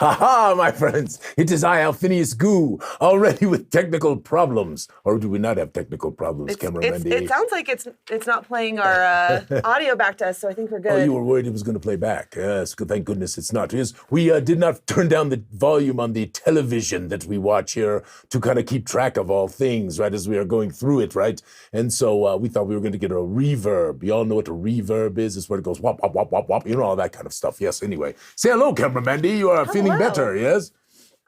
Ha ha, my friends! It is I, Alphinius Goo, already with technical problems. Or do we not have technical problems, cameraman? It sounds like it's not playing our audio back to us, so I think we're good. Oh, you were worried it was going to play back. Yes, thank goodness it's not. Yes, we did not turn down the volume on the television that we watch here to kind of keep track of all things, right, as we are going through it, right? And so we thought we were going to get a reverb. You all know what a reverb is? It's where it goes wop, wop, wop, wop, wop, you know, all that kind of stuff. Yes, anyway. Say hello, cameraman. You are feeling better, yes?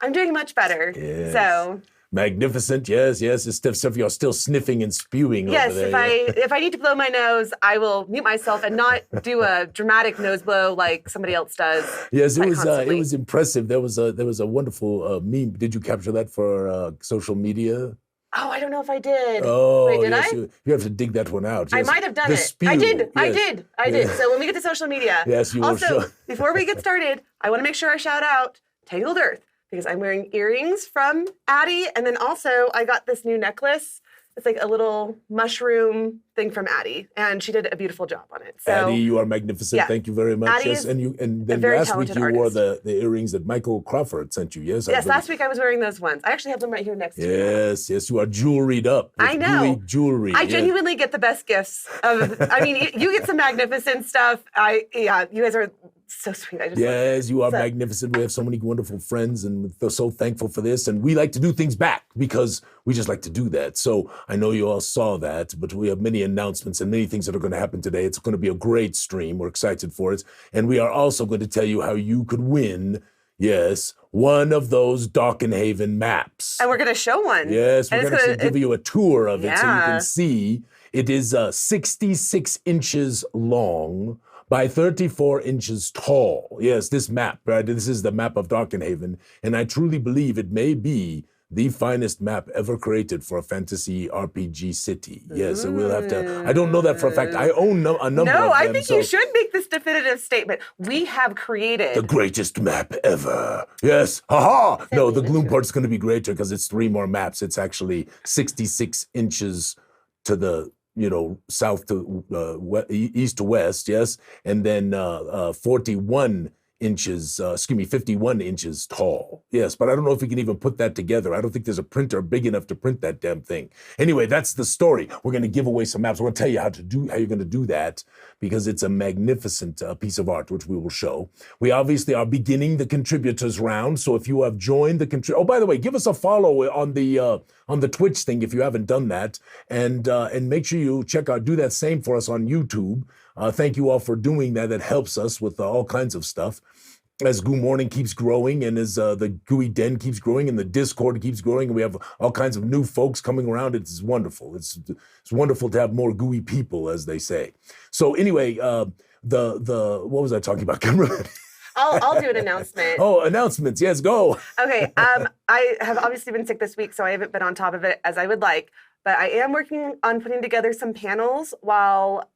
I'm doing much better. Yes. So magnificent, yes. It's stuff you're still sniffing and spewing over there. Yes, if I need to blow my nose, I will mute myself and not do a dramatic nose blow like somebody else does. Yes, it was impressive. There was a wonderful meme. Did you capture that for social media? Oh, I don't know if I did. Oh, wait, did yes, I? You have to dig that one out. Yes. I might have done it. Spew. I did. Yes. I did. So when we get to social media, yes, you will also, before we get started, I want to make sure I shout out Tangled Earth because I'm wearing earrings from Addie, and then also I got this new necklace. It's like a little mushroom thing from Addie, and she did a beautiful job on it. So, Addie, you are magnificent. Yeah. Thank you very much. Addie yes, and then last week you wore the earrings that Michael Crawford sent you. Yes. Yes, last week I was wearing those ones. I actually have them right here next to me. Yes, you are jewelried up. With I know. Gooey jewelry. I genuinely get the best gifts. I mean, you get some magnificent stuff. You guys are so sweet. Yes, you are magnificent. We have so many wonderful friends, and we're so thankful for this. And we like to do things back because we just like to do that. So I know you all saw that, but we have many announcements and many things that are going to happen today. It's going to be a great stream. We're excited for it. And we are also going to tell you how you could win, yes, one of those Darkenhaven maps. And we're going to show one. Yes, we're going to give you a tour of it so you can see. It is 66 inches long by 34 inches tall. Yes, this map, right? This is the map of Darkenhaven, and I truly believe it may be the finest map ever created for a fantasy RPG city. Yes, so we'll have to, I don't know that for a fact. I own a number of them. No, I think you should make this definitive statement. We have created the greatest map ever. Yes, haha! No, the Gloom part's going to be greater because it's 3 more maps. It's actually 66 inches to the south to east to west, yes, and then 51 inches tall, yes, but I don't know if we can even put that together. I don't think there's a printer big enough to print that damn thing. Anyway, that's the story. We're going to give away some maps. We're going to tell you how you're going to do that because it's a magnificent piece of art, which we will show. We obviously are beginning the contributors round, so if you have joined the oh, by the way, give us a follow on the Twitch thing if you haven't done that, and make sure you do that same for us on YouTube. Thank you all for doing that. That helps us with all kinds of stuff. As Goo Morning keeps growing, and as the Gooey Den keeps growing, and the Discord keeps growing, and we have all kinds of new folks coming around. It's wonderful. It's wonderful to have more gooey people, as they say. So anyway, what was I talking about, Cameron? I'll do an announcement. Oh, announcements. Yes, go. Okay. I have obviously been sick this week, so I haven't been on top of it as I would like. But I am working on putting together some panels while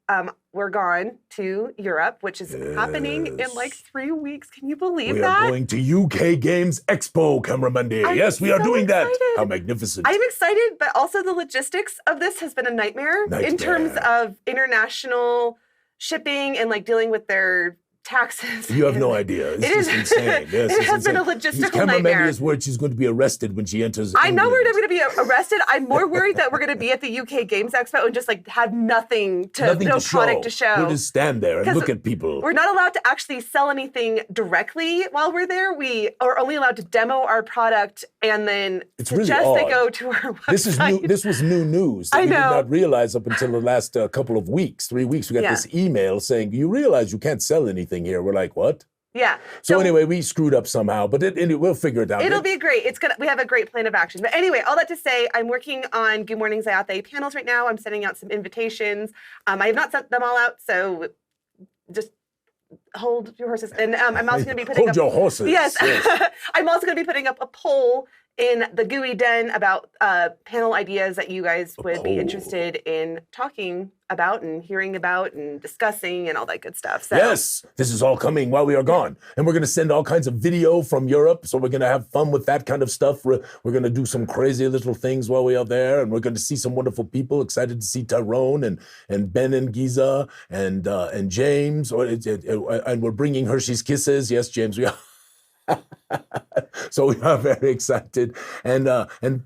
we're gone to Europe, which is happening in like 3 weeks. Can you believe that? We are going to UK Games Expo, Cameramandi. Yes, we are doing that. How magnificent. I'm excited, but also the logistics of this has been a nightmare. In terms of international shipping and like dealing with their taxes. You have no idea. It's just insane. Yes, it has been a logistical nightmare. Is worried she's going to be arrested when she enters. I know we're going to be arrested. I'm more worried that we're going to be at the UK Games Expo and just like have no product to show. We'll just stand there and look at people. We're not allowed to actually sell anything directly while we're there. We are only allowed to demo our product and then suggest they go to our website. This was new news that we did not realize up until the last couple of weeks, 3 weeks. We got this email saying, you realize you can't sell anything here. We're like, what? Yeah. So anyway, we screwed up somehow, but we'll figure it out. It'll be great. We have a great plan of action. But anyway, all that to say, I'm working on Goo Morning Zyathé panels right now. I'm sending out some invitations. I have not sent them all out, so just hold your horses. And I'm also going to be putting your horses. Yes. I'm also going to be putting up a poll in the Gooey Den about panel ideas that you guys would be interested in talking about and hearing about and discussing and all that good stuff. So. Yes, this is all coming while we are gone. And we're going to send all kinds of video from Europe, so we're going to have fun with that kind of stuff. We're going to do some crazy little things while we are there, and we're going to see some wonderful people. Excited to see Tyrone and Ben and Giza and James, and we're bringing Hershey's Kisses. Yes, James, we are. So we are very excited, and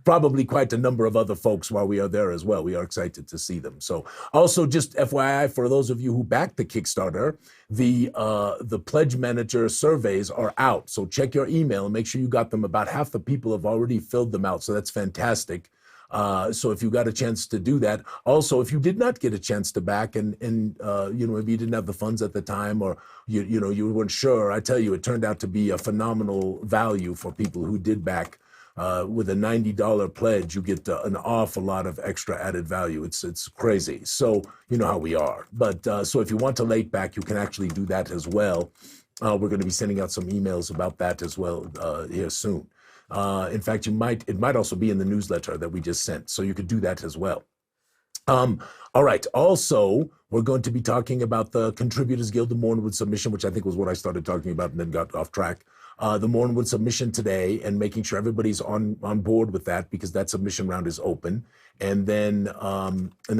probably quite a number of other folks while we are there as well. We are excited to see them. So also just FYI, for those of you who backed the Kickstarter, the pledge manager surveys are out. So check your email and make sure you got them. About half the people have already filled them out. So that's fantastic. So if you got a chance to do that, also if you did not get a chance to back and you know, if you didn't have the funds at the time, or you know, you weren't sure, I tell you, it turned out to be a phenomenal value for people who did back. With a $90 pledge, you get an awful lot of extra added value. It's crazy. So you know how we are. But so if you want to late back, you can actually do that as well. We're going to be sending out some emails about that as well here soon. In fact, it might also be in the newsletter that we just sent, so you could do that as well. All right. Also, we're going to be talking about the Contributors Guild, the Mournwood submission, which I think was what I started talking about and then got off track. The Mournwood submission today, and making sure everybody's on board with that, because that submission round is open. And then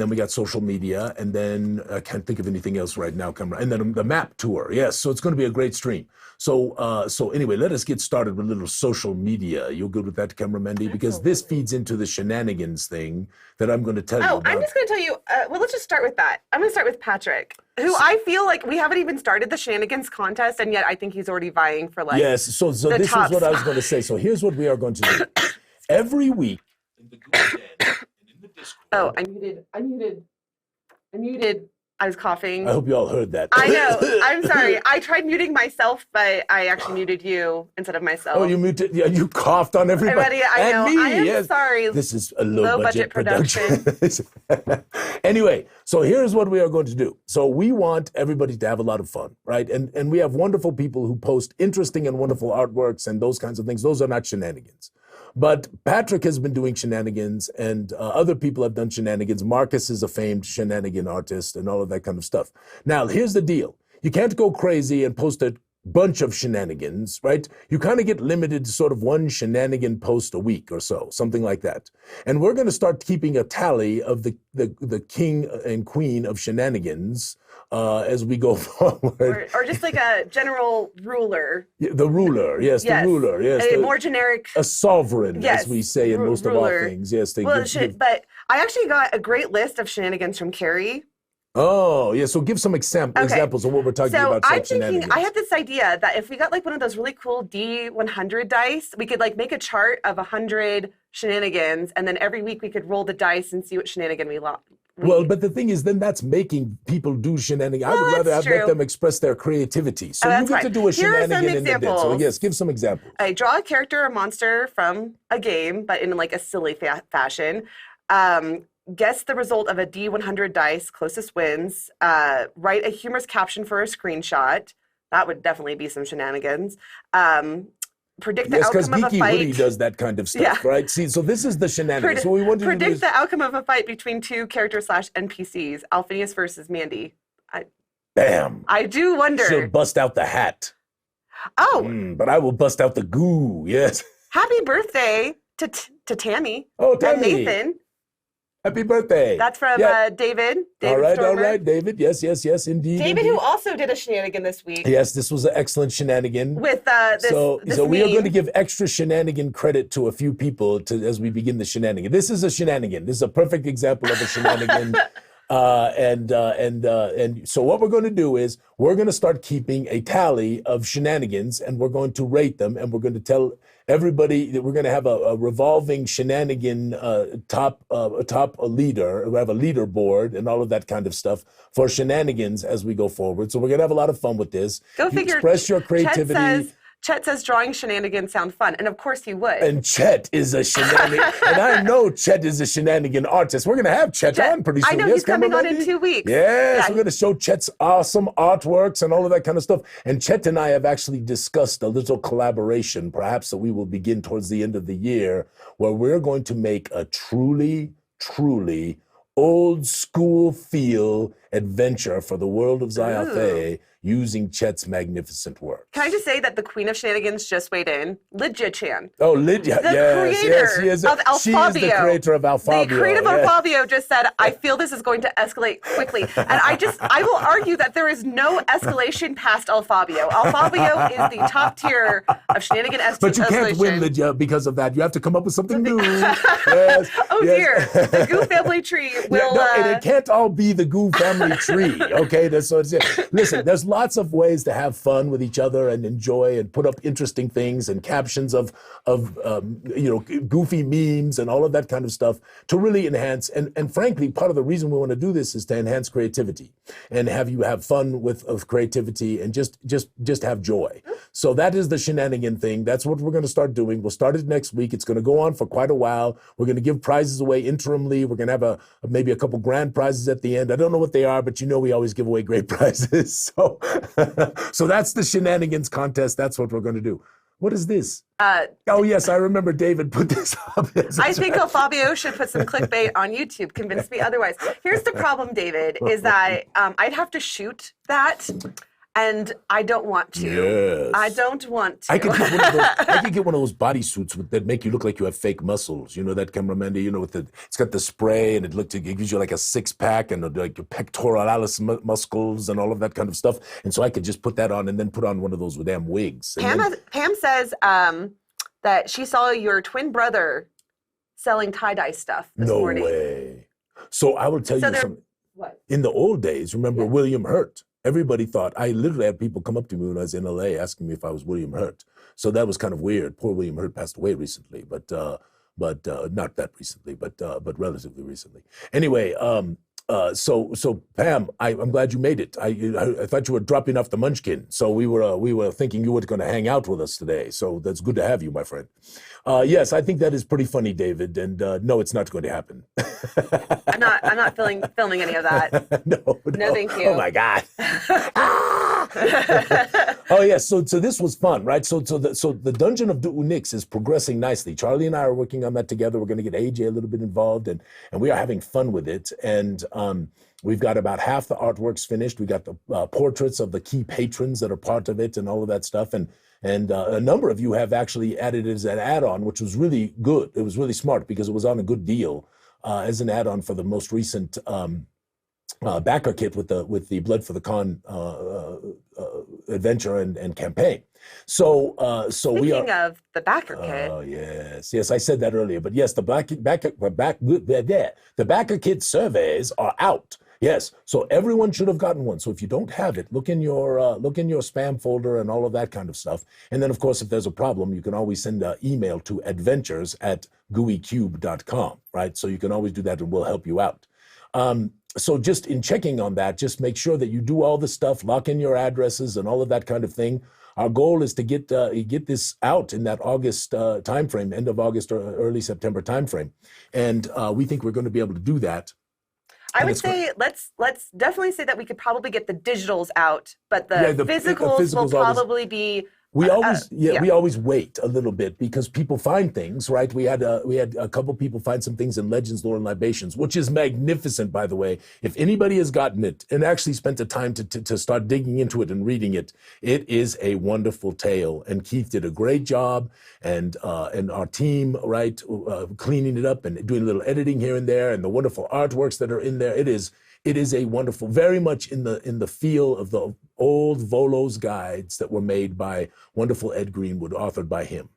we got social media, and then I can't think of anything else right now. And then the map tour. Yes, so it's going to be a great stream. So anyway, let us get started with a little social media. You're good with that, Cameramandy? Because this feeds into the shenanigans thing that I'm going to tell you about. I'm just going to tell you, well, let's just start with that. I'm going to start with Patrick, who I feel like we haven't even started the shenanigans contest, and yet I think he's already vying for like Yes, so this is what I was going to say. So here's what we are going to do. Every week in the Gooey Den and in the Discord. Oh, I muted. I was coughing. I hope you all heard that. I know. I'm sorry. I tried muting myself, but I actually muted you instead of myself. Oh, you muted? Yeah, you coughed on everybody. I know. Me, I am yes. sorry. This is a low budget production. Anyway, so here's what we are going to do. So we want everybody to have a lot of fun, right? And we have wonderful people who post interesting and wonderful artworks and those kinds of things. Those are not shenanigans. But Patrick has been doing shenanigans, and other people have done shenanigans. Marcus is a famed shenanigan artist and all of that kind of stuff. Now, here's the deal. You can't go crazy and post a bunch of shenanigans, right? You kind of get limited to sort of one shenanigan post a week or so, something like that. And we're going to start keeping a tally of the king and queen of shenanigans as we go forward. Or just like a general ruler. Yeah, the ruler, yes, the ruler, yes. A more generic. A sovereign, yes, as we say in most ruler. of our things. Yes, they well, but I actually got a great list of shenanigans from Carrie. Oh, yeah, so give some examples of what we're talking about. So I'm thinking, I had this idea that if we got like one of those really cool D100 dice, we could like make a chart of 100 shenanigans, and then every week we could roll the dice and see what shenanigan we lost. Well, but the thing is, then that's making people do shenanigans. I would rather let them express their creativity. So you get to do a shenanigan in the den. So yes, give some examples. I draw a character or monster from a game, but in like a silly fashion. Guess the result of a D100 dice, closest wins. Write a humorous caption for a screenshot. That would definitely be some shenanigans. Predict the outcome of a fight. Yes, because Geeky Woody does that kind of stuff, right? See, so this is the shenanigans. So we want to predict the outcome of a fight between two characters/NPCs. Alphinius versus Mandy. Bam. I do wonder. She'll bust out the hat. Oh. But I will bust out the goo, yes. Happy birthday to Tammy. Oh, Tammy. And Nathan. Happy birthday. That's from David. All right, David. Yes, indeed. David, who also did a shenanigan this week. Yes, this was an excellent shenanigan. With this So we are meme. going to give extra shenanigan credit to a few people as we begin the shenanigan. This is a shenanigan. This is a perfect example of a shenanigan. And so what we're going to do is we're going to start keeping a tally of shenanigans, and we're going to rate them, and we're going to tell everybody that we're going to have a revolving shenanigan top leader. We have a leaderboard and all of that kind of stuff for shenanigans as we go forward. So we're going to have a lot of fun with this. Go figure. Express your creativity. Chet says drawing shenanigans sound fun, and of course he would. And Chet is a shenanigan, and I know Chet is a shenanigan artist. We're going to have Chet on pretty soon. I know he's coming on in 2 weeks. Yes, we're going to show Chet's awesome artworks and all of that kind of stuff. And Chet and I have actually discussed a little collaboration, perhaps that we will begin towards the end of the year, where we're going to make a truly old school feel adventure for the world of Zyathé using Chet's magnificent work. Can I just say that the Queen of Shenanigans just weighed in? Lydia Chan. Oh, Lydia, The creator of Alphobio. She is the creator of Alphobio. The creator of Alphobio just said, I feel this is going to escalate quickly. And I will argue that there is no escalation past Alphobio. Alphobio is the top tier of shenanigan escalation. But you can't win, Lydia, because of that. You have to come up with something new. Yes, dear. The Goo family tree will... and it can't all be the Goo family tree, okay? Listen, there's lots of ways to have fun with each other and enjoy and put up interesting things and captions of goofy memes and all of that kind of stuff to really enhance. And frankly, part of the reason we want to do this is to enhance creativity and have you have fun with creativity and just have joy. So that is the shenanigan thing. That's what we're going to start doing. We'll start it next week. It's going to go on for quite a while. We're going to give prizes away interimly. We're going to have maybe a couple grand prizes at the end. I don't know what they are, but we always give away great prizes. So that's the shenanigans contest. That's what we're going to do. What is this? Oh, yes, I remember David put this up. I think Fabio should put some clickbait on YouTube. Convince me otherwise. Here's the problem, David, is that I'd have to shoot that. And I don't want to. Yes. I don't want to. I could get one of those bodysuits that make you look like you have fake muscles. You know that, cameraman? It's got the spray and it gives you like a six-pack and like your pectoralis muscles and all of that kind of stuff. And so I could just put that on and then put on one of those damn wigs. Pam says that she saw your twin brother selling tie-dye stuff this morning. No way. So I will tell you something. What? In the old days, remember William Hurt? Everybody thought, I literally had people come up to me when I was in LA asking me if I was William Hurt. So that was kind of weird. Poor William Hurt passed away recently, but not that recently, but relatively recently. Anyway, so Pam, I'm glad you made it. I thought you were dropping off the munchkin. So we were thinking you were going to hang out with us today. So that's good to have you, my friend. Yes, I think that is pretty funny, David. And no, it's not going to happen. I'm not filming any of that. No, thank you. Oh my God. Oh yes. So this was fun, right? So the Dungeon of Unix is progressing nicely. Charlie and I are working on that together. We're going to get AJ a little bit involved, and we are having fun with it. And we've got about half the artworks finished. We got the portraits of the key patrons that are part of it, and all of that stuff. And a number of you have actually added it as an add-on, which was really good. It was really smart because it was on a good deal as an add-on for the most recent backer kit with the Blood for the Con adventure and campaign. So Speaking of the backer kit. Oh yes, I said that earlier. But yes, the backer kit surveys are out. Yes, so everyone should have gotten one. So if you don't have it, look in your spam folder and all of that kind of stuff. And then, of course, if there's a problem, you can always send an email to adventures@gooeycube.com, right? So you can always do that, and we'll help you out. So just in checking on that, just make sure that you do all the stuff, lock in your addresses and all of that kind of thing. Our goal is to get this out in that August timeframe, end of August or early September timeframe, and we think we're going to be able to do that. I would say let's definitely say that we could probably get the digitals out, but the physicals will probably be. We always wait a little bit because people find things, right? We had a couple people find some things in Legends, Lore, and Libations, which is magnificent, by the way. If anybody has gotten it and actually spent the time to start digging into it and reading it, it is a wonderful tale. And Keith did a great job, and our team, right, cleaning it up and doing a little editing here and there, and the wonderful artworks that are in there. It is a wonderful, very much in the feel of the old Volo's guides that were made by wonderful Ed Greenwood, authored by him.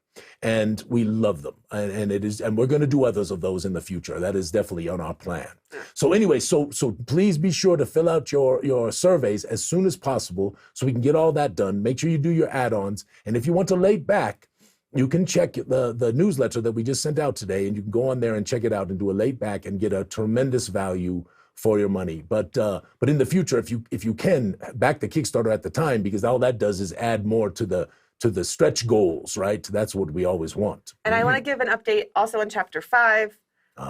And we love them. And we're going to do others of those in the future. That is definitely on our plan. So anyway, so please be sure to fill out your surveys as soon as possible so we can get all that done. Make sure you do your add-ons. And if you want to late back, you can check the newsletter that we just sent out today, and you can go on there and check it out and do a late back and get a tremendous value for your money. But in the future, if you can back the Kickstarter at the time, because all that does is add more to the stretch goals, right? That's what we always want. And I want to give an update also on Chapter 5.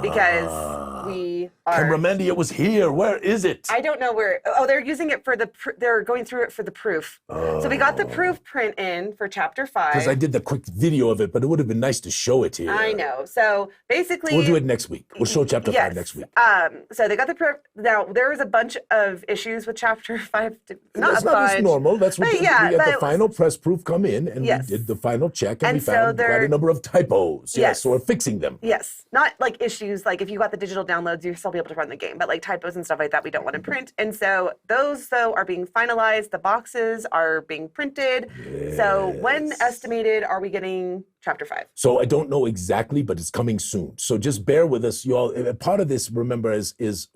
because we are. Cameramandy, it was here. Where is it? I don't know where. Oh, they're using it for they're going through it for the proof. So we got the proof print in for chapter 5. Because I did the quick video of it, but it would have been nice to show it here. I know. So basically, we'll do it next week. We'll show chapter 5 next week. So they got the proof. Now there was a bunch of issues with chapter 5. That's not as normal. That's what we had the final press proof come in, and we did the final check, and we found quite a number of typos. Yes, so we're fixing them. Yes, not like issues like if you got the digital downloads, you'll still be able to run the game, but like typos and stuff like that, we don't want to print. And so those though are being finalized. The boxes are being printed. Yes. So when estimated are we getting chapter 5? So I don't know exactly, but it's coming soon. So just bear with us, you all. Part of this, remember, is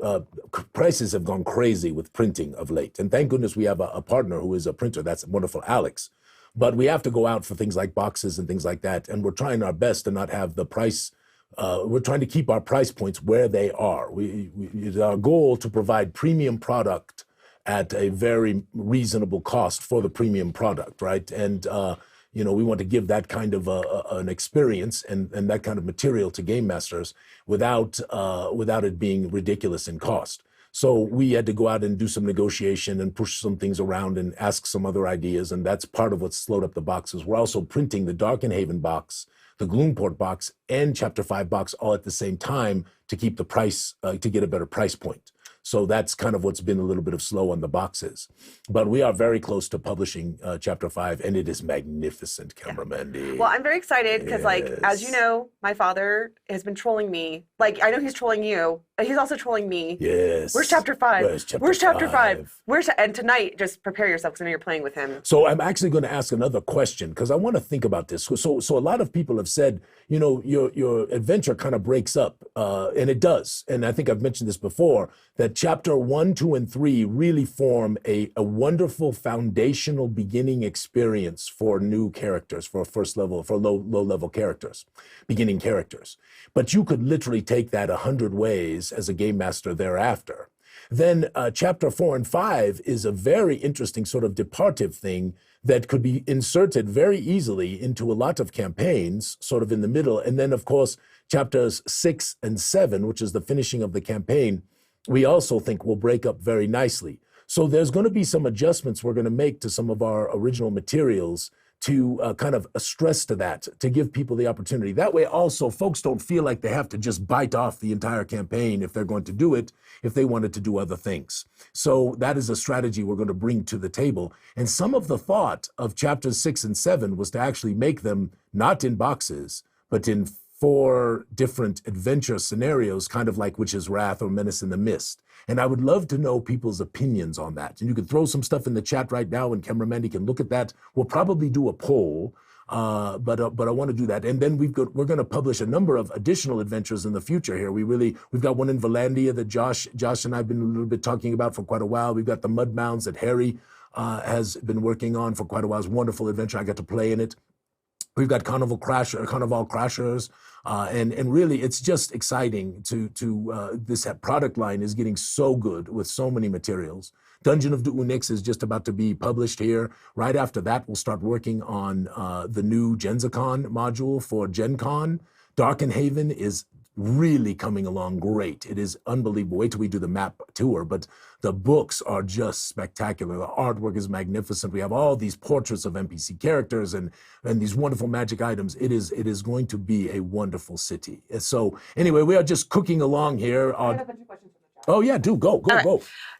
prices have gone crazy with printing of late, and thank goodness we have a partner who is a printer. That's wonderful, Alex. But we have to go out for things like boxes and things like that, and we're trying our best to not have the price. We're trying to keep our price points where they are. It's our goal to provide premium product at a very reasonable cost for the premium product, right? And we want to give that kind of an experience and that kind of material to game masters without it being ridiculous in cost. So we had to go out and do some negotiation and push some things around and ask some other ideas, and that's part of what slowed up the boxes. We're also printing the Darkenhaven box, the Gloomsport box, and Chapter 5 box all at the same time to keep the price, to get a better price point. So that's kind of what's been a little bit of slow on the boxes. But we are very close to publishing Chapter 5, and it is magnificent, Cameramandy. Well, I'm very excited because, like, as you know, my father has been trolling me. Like, I know he's trolling you, but he's also trolling me. Yes. Where's Chapter 5? Where's Chapter 5? And tonight, just prepare yourself because I know you're playing with him. So I'm actually going to ask another question because I want to think about this. So a lot of people have said, your adventure kind of breaks up, and it does. And I think I've mentioned this before, that Chapter 1, 2, and 3 really form a wonderful foundational beginning experience for new characters, for first level, for low level characters, beginning characters. But you could literally take that 100 ways as a game master thereafter. Then Chapter 4 and 5 is a very interesting sort of departive thing that could be inserted very easily into a lot of campaigns, sort of in the middle. And then, of course, Chapters 6 and 7, which is the finishing of the campaign, we also think will break up very nicely. So there's going to be some adjustments we're going to make to some of our original materials to kind of stress to that, to give people the opportunity. That way also folks don't feel like they have to just bite off the entire campaign if they're going to do it, if they wanted to do other things. So that is a strategy we're going to bring to the table. And some of the thought of Chapters 6 and 7 was to actually make them not in boxes, but in 4 different adventure scenarios, kind of like Witch's Wrath or Menace in the Mist. And I would love to know people's opinions on that. And you can throw some stuff in the chat right now, and Cameramandy can look at that. We'll probably do a poll, but I want to do that. And then we're going to publish a number of additional adventures in the future here. We've got one in Valandia that Josh and I've been a little bit talking about for quite a while. We've got the Mud Mounds that Harry has been working on for quite a while. It's a wonderful adventure. I got to play in it. We've got Carnival Crashers, and really it's just exciting to this product line is getting so good with so many materials. Dungeon of Du'Unix is just about to be published here. Right after that, we'll start working on the new Genzicon module for Gen Con. Darkenhaven is really coming along great. It is unbelievable. Wait till we do the map tour, but the books are just spectacular. The artwork is magnificent. We have all these portraits of NPC characters and these wonderful magic items. It is going to be a wonderful city. So anyway, we are just cooking along here. I have a bunch of questions from the chat. Oh yeah, go.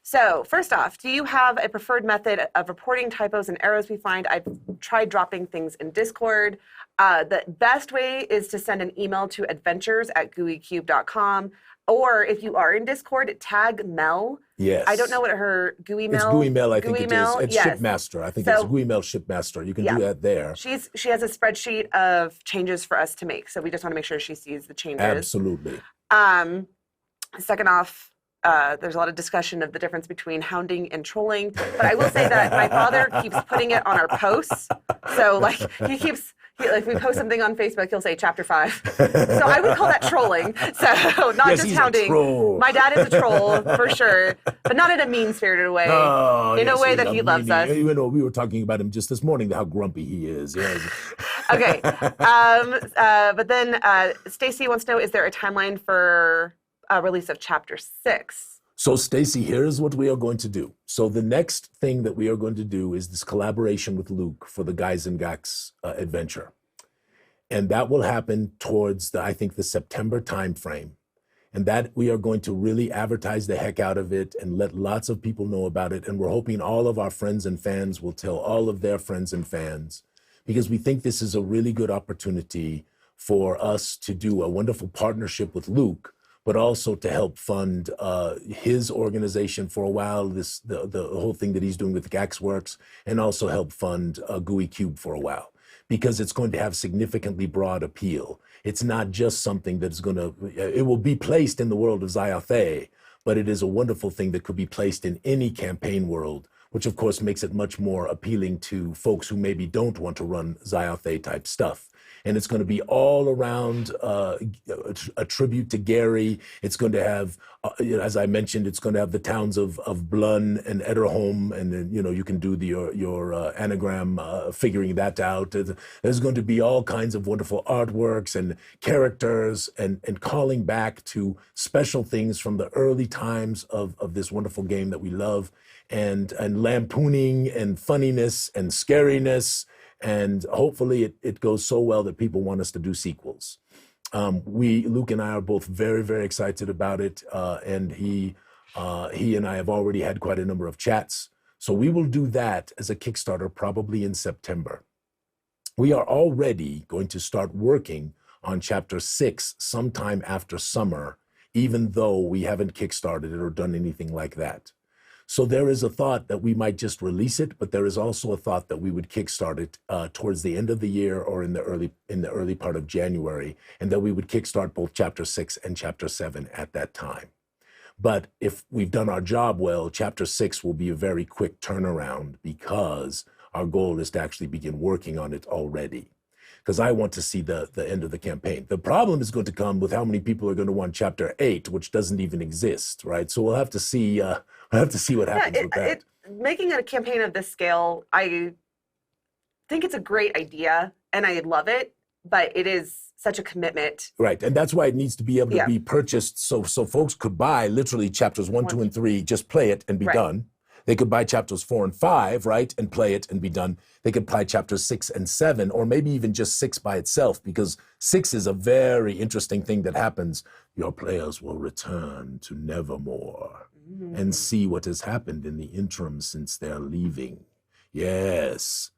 So first off, do you have a preferred method of reporting typos and errors we find? I've tried dropping things in Discord. The best way is to send an email to adventures@gooeycube.com. Or if you are in Discord, tag Mel. Yes. I don't know what her Gooey Mail. It's Gooey Mail, I think Gooey it Mail? is. It's Yes. Shipmaster. I think it's Gooey Mail Shipmaster. You can do that there. She has a spreadsheet of changes for us to make. So we just want to make sure she sees the changes. Absolutely. Second off, there's a lot of discussion of the difference between hounding and trolling. But I will say that my father keeps putting it on our posts. So like if we post something on Facebook, he'll say Chapter 5. So I would call that trolling. So not just hounding. My dad is a troll for sure, but not in a mean-spirited way. In a way that he loves us. We were talking about him just this morning, how grumpy he is. Yes. Okay. But then Stacy wants to know, is there a timeline for release of chapter 6? So Stacy, here's what we are going to do. So the next thing that we are going to do is this collaboration with Luke for the Guys and Gax adventure. And that will happen towards I think the September timeframe. And that we are going to really advertise the heck out of it and let lots of people know about it. And we're hoping all of our friends and fans will tell all of their friends and fans, because we think this is a really good opportunity for us to do a wonderful partnership with Luke, but also to help fund his organization for a while, the whole thing that he's doing with Gaxworks, and also help fund Gooey Cube for a while, because it's going to have significantly broad appeal. It's not just something that's it will be placed in the world of Zyathé, but it is a wonderful thing that could be placed in any campaign world, which of course makes it much more appealing to folks who maybe don't want to run Zyathé type stuff. And it's going to be all around a tribute to Gary. It's going to have, as I mentioned, it's going to have the towns of Blun and Ederholm, and then, you can do your anagram, figuring that out. There's going to be all kinds of wonderful artworks and characters, and calling back to special things from the early times of this wonderful game that we love, and lampooning and funniness and scariness. And hopefully it goes so well that people want us to do sequels. Luke and I are both very, very excited about it. And he and I have already had quite a number of chats. So we will do that as a Kickstarter probably in September. We are already going to start working on chapter 6 sometime after summer, even though we haven't Kickstarted it or done anything like that. So there is a thought that we might just release it, but there is also a thought that we would kickstart it towards the end of the year or in the early part of January, and that we would kickstart both chapter 6 and chapter 7 at that time. But if we've done our job well, chapter 6 will be a very quick turnaround, because our goal is to actually begin working on it already, because I want to see the end of the campaign. The problem is going to come with how many people are going to want chapter 8, which doesn't even exist, right? So we'll have to see. We'll have to see what happens with that. Making a campaign of this scale, I think it's a great idea, and I love it, but it is such a commitment. Right, and that's why it needs to be able to be purchased, so folks could buy literally chapters 1, 2, and 3, just play it and be done. They could buy chapters 4 and 5, right, and play it and be done. They could buy chapters 6 and 7, or maybe even just 6 by itself, because 6 is a very interesting thing that happens. Your players will return to Nevermore and see what has happened in the interim since their leaving. Yes,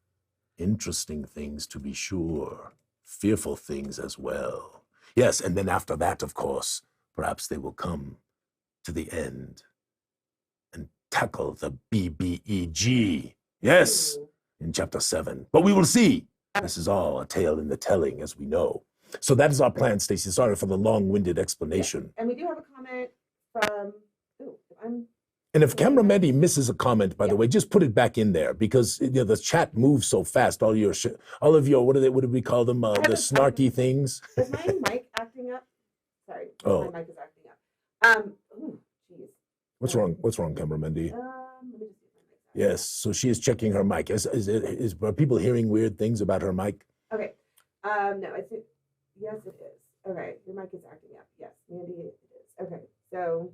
interesting things to be sure, fearful things as well. Yes, and then after that, of course, perhaps they will come to the end and tackle the BBEG. Yes, in chapter 7. But we will see. This is all a tale in the telling, as we know. So that is our plan, Stacey. Sorry for the long-winded explanation. And we do have a comment from... And if Camera Medi misses a comment, by the way, just put it back in there, because the chat moves so fast. All of your what do we call them? The snarky things. Is my mic acting up? Sorry, my mic is acting up. Geez. What's wrong? What's wrong, Camera Medi? Yes, so she is checking her mic. Are people hearing weird things about her mic? Okay. No, I think yes, it is. Okay, your mic is acting up. Yes, Mandy, it is. Okay, so.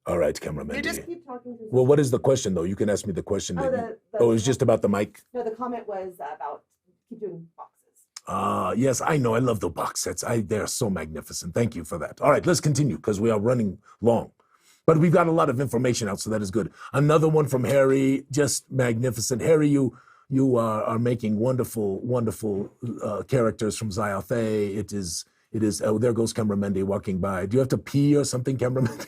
All right, cameraman. You just keep talking. Well, what is the question, though? You can ask me the question. It was just about the mic? No, the comment was about keep doing boxes. Yes, I know. I love the box sets. They're so magnificent. Thank you for that. All right, let's continue, because we are running long. But we've got a lot of information out, so that is good. Another one from Harry, just magnificent. Harry, you are making wonderful, wonderful characters from Zyathé. It is. Oh, there goes Camera Mendy walking by. Do you have to pee or something, Camera Mendy?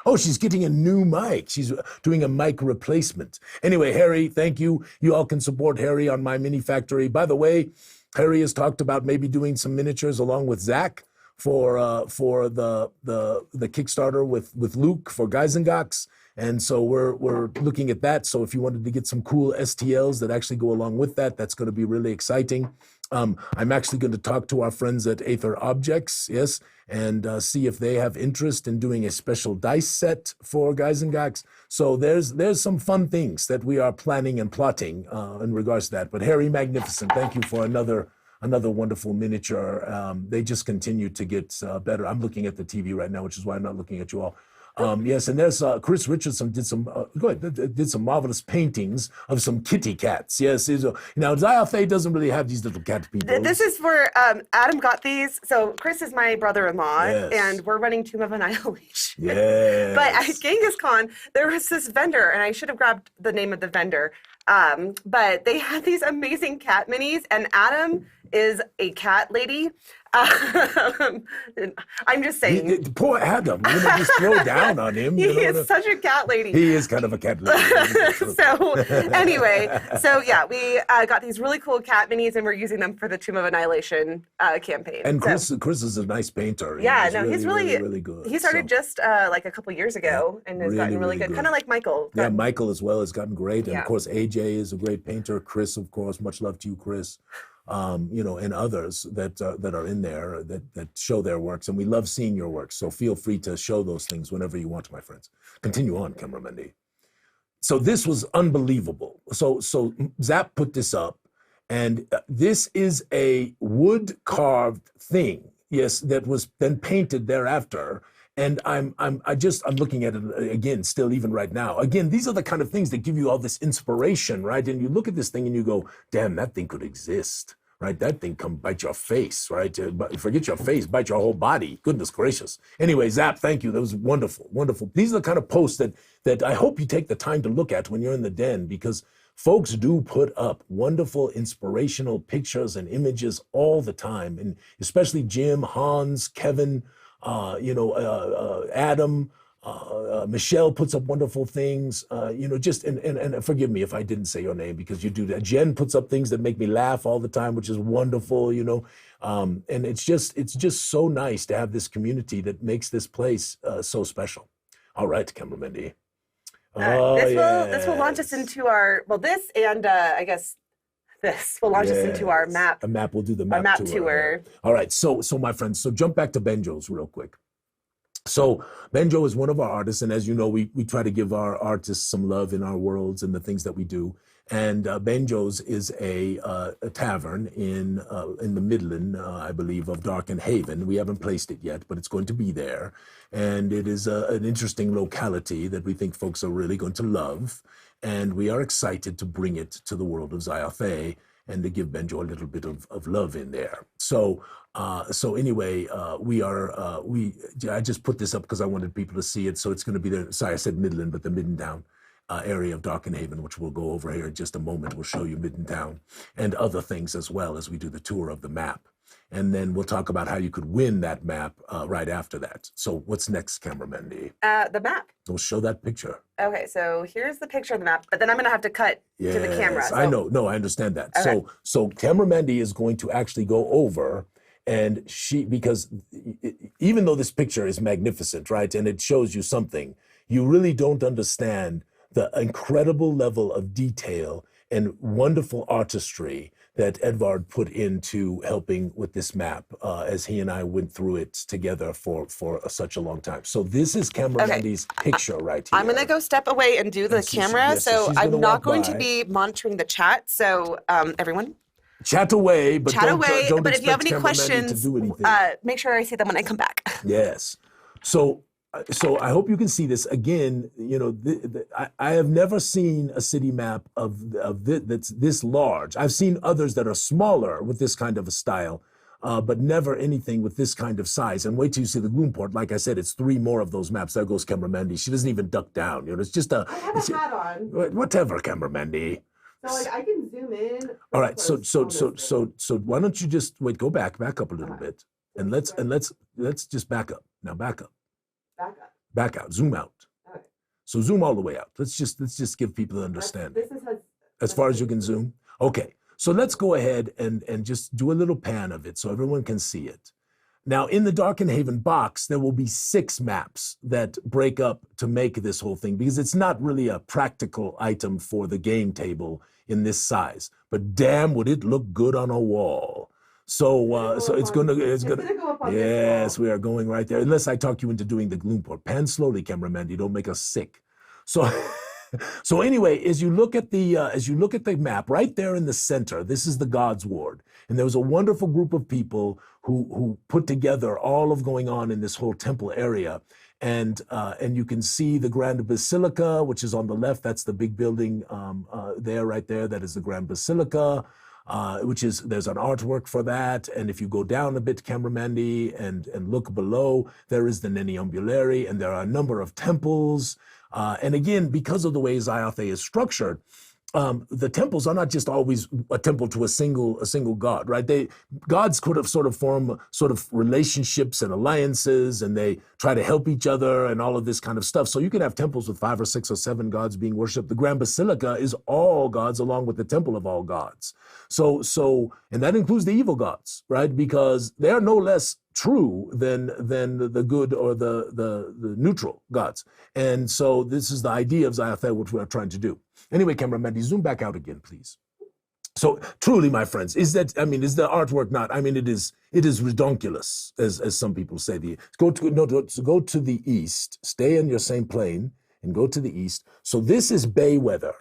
Oh, she's getting a new mic. She's doing a mic replacement. Anyway, Harry, thank you. You all can support Harry on My Mini Factory. By the way, Harry has talked about maybe doing some miniatures along with Zach for the Kickstarter with Luke for Geisengax. And so we're looking at that. So if you wanted to get some cool STLs that actually go along with that, that's going to be really exciting. I'm actually going to talk to our friends at Aether Objects, yes, and see if they have interest in doing a special dice set for Guys and Gags. So there's some fun things that we are planning and plotting in regards to that. But Harry Magnificent, thank you for another wonderful miniature. They just continue to get better. I'm looking at the TV right now, which is why I'm not looking at you all. Yes, and there's Chris Richardson did some marvelous paintings of some kitty cats. Yes, now Zyathé doesn't really have these little cat people. This is for Adam got these. So Chris is my brother-in-law, Yes. and we're running Tomb of Annihilation. Yes. But at Genghis Khan, there was this vendor, and I should have grabbed the name of the vendor. But they had these amazing cat minis, and Adam is a cat lady. I'm just saying. Poor Adam, just throw down on him. He is such a cat lady. He is kind of a cat lady. So anyway, so we got these really cool cat minis, and we're using them for the Tomb of Annihilation campaign. And Chris is a nice painter. Yeah, he's really good. He started just like a couple years ago, and has gotten really good. Kind of like Michael. Yeah, Michael as well has gotten great, and of course AJ is a great painter. Chris, of course, much love to you, Chris. And others that are in there that show their works, and we love seeing your works. So feel free to show those things whenever you want, my friends. Continue on, Cameramandy. So this was unbelievable. So Zap put this up, and this is a wood carved thing, yes, that was then painted thereafter. And I'm looking at it again, still even right now. Again, these are the kind of things that give you all this inspiration, right? And you look at this thing and you go, damn, that thing could exist, right? That thing come bite your face, right? Forget your face, bite your whole body. Goodness gracious. Anyway, Zap, thank you. That was wonderful, wonderful. These are the kind of posts that I hope you take the time to look at when you're in the den, because folks do put up wonderful, inspirational pictures and images all the time. And especially Jim, Hans, Kevin, Adam, Michelle puts up wonderful things, and forgive me if I didn't say your name, because you do that. Jen puts up things that make me laugh all the time, which is wonderful, and it's just so nice to have this community that makes this place so special. All right, Cameramandy. This will launch us into our, this and I guess this will launch us into our map. A map, we'll do the map tour. All right, so my friends, so jump back to Benjo's real quick. So Benjo is one of our artists, and as you know, we try to give our artists some love in our worlds and the things that we do. And Benjo's is a tavern in the Midland, I believe, of Darkenhaven. We haven't placed it yet, but it's going to be there. And it is an interesting locality that we think folks are really going to love. And we are excited to bring it to the world of Zyathé and to give Benjo a little bit of love in there. So anyway, I just put this up because I wanted people to see it. So it's going to be there. Sorry, I said Midland, but the Middentown area of Darkenhaven, which we'll go over here in just a moment. We'll show you Middentown and other things as well as we do the tour of the map. And then we'll talk about how you could win that map right after that. So what's next, Cameramandy? The map. We'll show that picture. Okay, so here's the picture of the map, but then I'm going to have to cut to the camera. So. I know. No, I understand that. Okay. So Cameramandy is going to actually go over, and because even though this picture is magnificent, right, and it shows you something, you really don't understand the incredible level of detail and wonderful artistry that Edvard put into helping with this map as he and I went through it together for such a long time. So this is Cameramandy's picture right here. I'm going to go step away and do the camera. So I'm not going to be monitoring the chat. So everyone. Chat away, but don't but if you have any questions, to do anything. Make sure I see them when I come back. Yes. So I hope you can see this again. I have never seen a city map that's this large. I've seen others that are smaller with this kind of a style, but never anything with this kind of size. And wait till you see the Gloomport. Like I said, it's 3 more of those maps. There goes Cameramandy. She doesn't even duck down. It's just I have a hat on. Whatever, Cameramandy. So I can zoom in. All right. So why don't you just wait? Go back up a little bit, and let's just back up now. Back up. Back out. Zoom out. Okay. So zoom all the way out. Let's just give people an understanding. As far as you can zoom. Okay. So let's go ahead and just do a little pan of it so everyone can see it. Now, in the Darkenhaven box, there will be 6 maps that break up to make this whole thing, because it's not really a practical item for the game table. in this size. But damn, would it look good on a wall. So it's gonna go up on yes, this wall. we are going right there. Unless I talk you into doing the gloom port. Pan slowly, cameraman. You don't make us sick. So so anyway, as you look at the map, right there in the center, this is the God's Ward. And there was a wonderful group of people who put together all of going on in this whole temple area. And you can see the Grand Basilica, which is on the left. That's the big building there, right there. That is the Grand Basilica. There's an artwork for that. And if you go down a bit, Cameramandi, and look below, there is the Neniumbulary, and there are a number of temples. And again, because of the way Zyathé is structured, the temples are not just always a temple to a single god, right? Gods could have sort of form sort of relationships and alliances, and they try to help each other and all of this kind of stuff. So you can have temples with 5 or 6 or 7 gods being worshipped. The Grand Basilica is all gods along with the temple of all gods. And that includes the evil gods, right? Because they are no less true than the good or the neutral gods. And so this is the idea of Zyathé, which we are trying to do. Anyway, cameraman, zoom back out again, please. So truly, my friends, is the artwork not? I mean, it is redonkulous, as some people say. Go to the east, stay in your same plane, and go to the east. So this is Bayweather.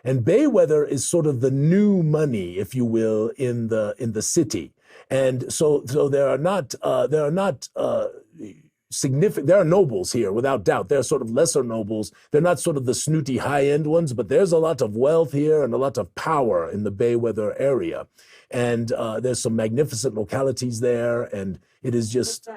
And Bayweather is sort of the new money, if you will, in the city. And so there are not significant. There are nobles here, without doubt. They're sort of lesser nobles. They're not sort of the snooty high-end ones, but there's a lot of wealth here and a lot of power in the Bayweather area. And there's some magnificent localities there, and it is just.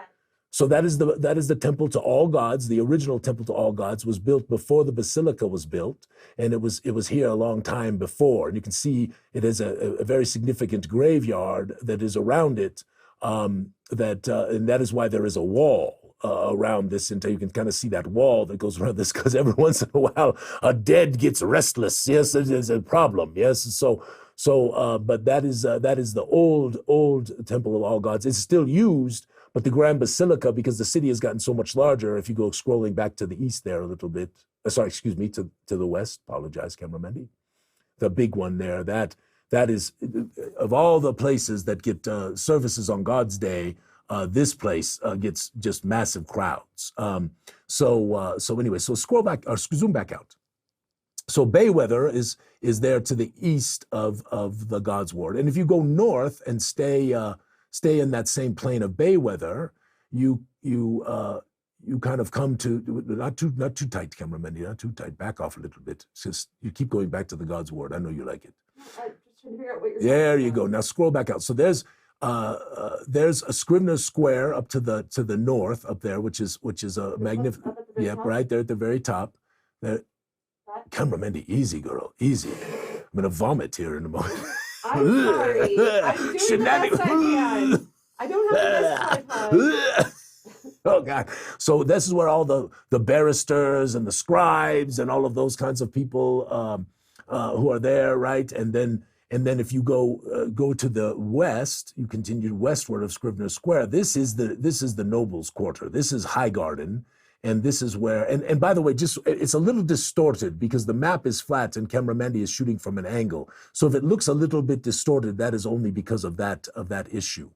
So that is the temple to all gods. The original temple to all gods was built before the basilica was built, and it was here a long time before. And you can see it has a very significant graveyard that is around it. And that is why there is a wall around this, and you can kind of see that wall that goes around this, because every once in a while a dead gets restless. Yes, there's a problem. Yes, but that is the old temple of all gods. It's still used. But the Grand Basilica, because the city has gotten so much larger, if you go scrolling back to the east there a little bit, to the west, apologize, Cameramendi, the big one there, that is, of all the places that get services on God's Day, this place gets just massive crowds. So scroll back, or zoom back out. So Bayweather is there to the east of the God's Ward. And if you go north and stay in that same plane of Bayweather, you kind of come to not too tight, cameraman, not too tight. Back off a little bit. It's just you keep going back to the God's Ward. I know you like it. I'm just trying to figure out what you're there you go. Now scroll back out. So there's a Scrivener's Square up to the north up there, which is a magnificent. Yep, right there at the very top. There, cameraman, easy girl, easy. I'm gonna vomit here in a moment. I'm sorry. I'm doing the best I can. I don't have the best tripod. Oh God! So this is where all the barristers and the scribes and all of those kinds of people who are there, right? And then if you go to the west, you continue westward of Scrivener's Square. This is the nobles' quarter. This is Highgarden. And this is where, and by the way, just it's a little distorted because the map is flat and Cameramandi is shooting from an angle. So if it looks a little bit distorted, that is only because of that issue.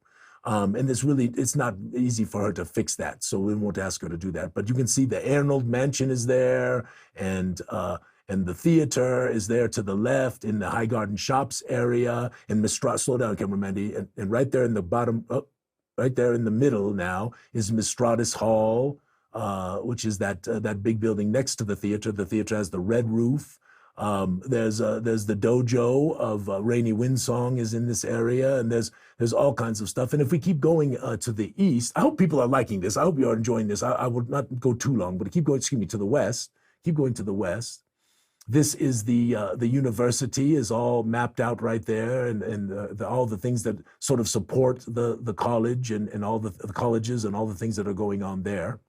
And it's not easy for her to fix that. So we won't ask her to do that. But you can see the Arnold Mansion is there, and the theater is there to the left in the Highgarden Shops area. And slow down, Cameramandi, and right there in the bottom, right there in the middle now is Mistratus Hall. Which is that big building next to the theater. The theater has the red roof. There's the dojo of Rainy Windsong is in this area, and there's all kinds of stuff. And if we keep going to the east, I hope people are liking this. I hope you are enjoying this. I will not go too long, but keep going. Excuse me, to the west. Keep going to the west. This is the university is all mapped out right there, and all the things that sort of support the college and all the colleges and all the things that are going on there.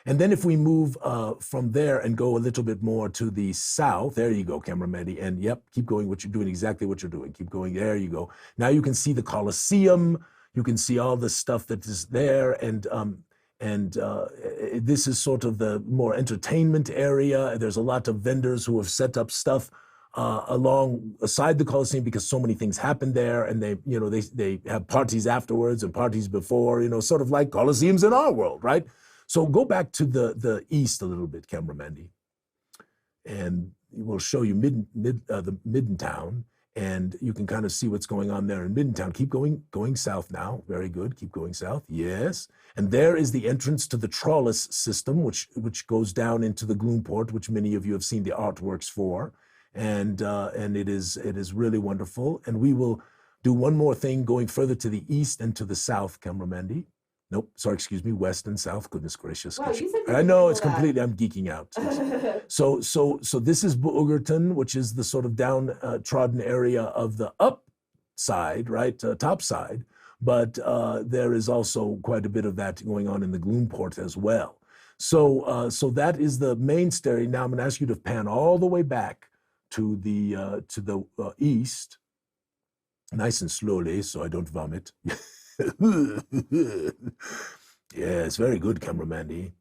And then if we move from there and go a little bit more to the south, there you go, Cameramandi, and yep, keep going exactly what you're doing. Keep going, there you go. Now you can see the Colosseum, you can see all the stuff that is there, and this is sort of the more entertainment area. There's a lot of vendors who have set up stuff aside the Colosseum because so many things happen there, and they have parties afterwards and parties before, sort of like Colosseums in our world, right? So go back to the east a little bit, Cameramandy, and we'll show you the Middentown, and you can kind of see what's going on there in Middentown. Keep going south now. Very good. Keep going south. Yes. And there is the entrance to the Trollis system, which goes down into the Gloomport, which many of you have seen the artworks for. And it is really wonderful. And we will do one more thing going further to the east and to the south, Cameramandy. Nope, sorry, excuse me, west and south. Goodness gracious. Wow, you said I know it's completely, I'm geeking out. So this is Boogerton, which is the sort of downtrodden area of the upside, right, top side. But there is also quite a bit of that going on in the Gloomport as well. So that is the mainstay. Now I'm going to ask you to pan all the way back to the east, nice and slowly, so I don't vomit. Yes, very good, Cameramandy.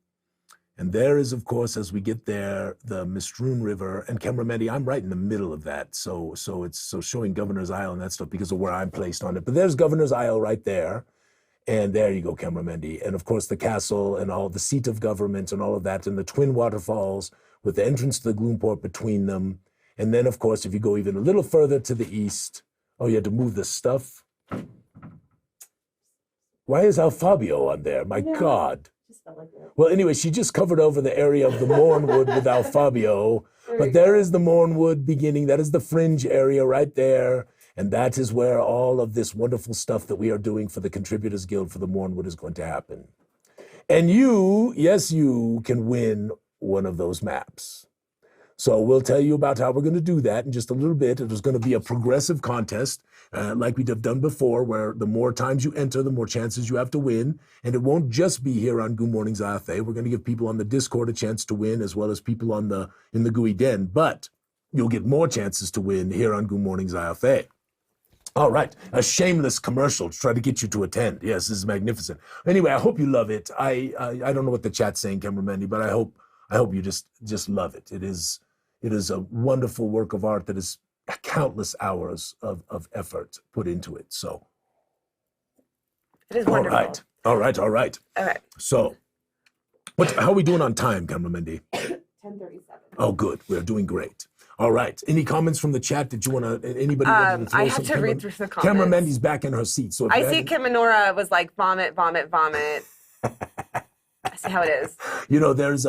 And there is, of course, as we get there, the Mistroon River. And Cameramandy, I'm right in the middle of that, so it's showing Governor's Isle and that stuff because of where I'm placed on it. But there's Governor's Isle right there. And there you go, Cameramandy. And of course, the castle and all the seat of government and all of that, and the twin waterfalls with the entrance to the Gloomport between them. And then, of course, if you go even a little further to the east, oh, you had to move the stuff. Why is Alfabio on there? My God. Well, anyway, she just covered over the area of the Mournwood with Alfabio. But there is the Mournwood beginning. That is the fringe area right there. And that is where all of this wonderful stuff that we are doing for the Contributors Guild for the Mournwood is going to happen. And you, yes, you can win one of those maps. So we'll tell you about how we're going to do that in just a little bit. It is going to be a progressive contest, like we have done before, where the more times you enter, the more chances you have to win. And it won't just be here on Goo Morning Zyathé. We're going to give people on the Discord a chance to win, as well as people in the Gooey Den. But you'll get more chances to win here on Goo Morning Zyathé. All right, a shameless commercial to try to get you to attend. Yes, this is magnificent. Anyway, I hope you love it. I don't know what the chat's saying, Cameramandy, but I hope you just love it. It is a wonderful work of art that is countless hours of effort put into it. So it is wonderful. All right. Okay. So how are we doing on time, Cameramandy? 10:37. Oh, good. We're doing great. All right. Any comments from the chat? Did you want to, anybody? I have to read through the comments. Cameramandy's back in her seat. So I see Kim and Nora was like, vomit, vomit, vomit. I see how it is. There's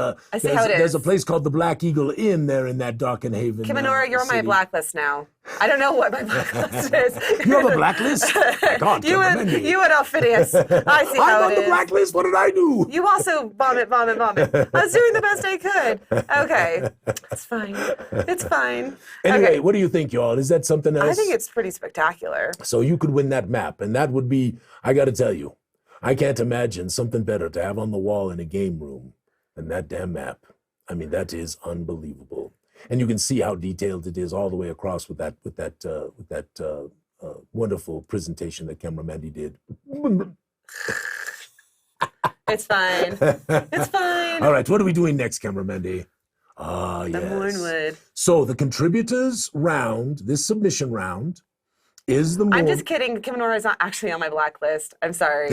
a place called the Black Eagle Inn there in that Darkenhaven. Kim and Nora, you're on my blacklist now. I don't know what my blacklist is. You have a blacklist? God, you and Alphinius. I see how I'm on the blacklist. What did I do? You also vomit. I was doing the best I could. Okay. It's fine. Anyway, okay. What do you think, y'all? Is that something else? I think it's pretty spectacular. So you could win that map, and that would be, I got to tell you, I can't imagine something better to have on the wall in a game room than that damn map. I mean, that is unbelievable. And you can see how detailed it is all the way across with that wonderful presentation that Cameramandy did. It's fine. It's fine. All right, what are we doing next, Cameramandy? The Mournwood. So the contributors round, this submission round, is the I'm just kidding. Kim Nora is not actually on my blacklist. I'm sorry.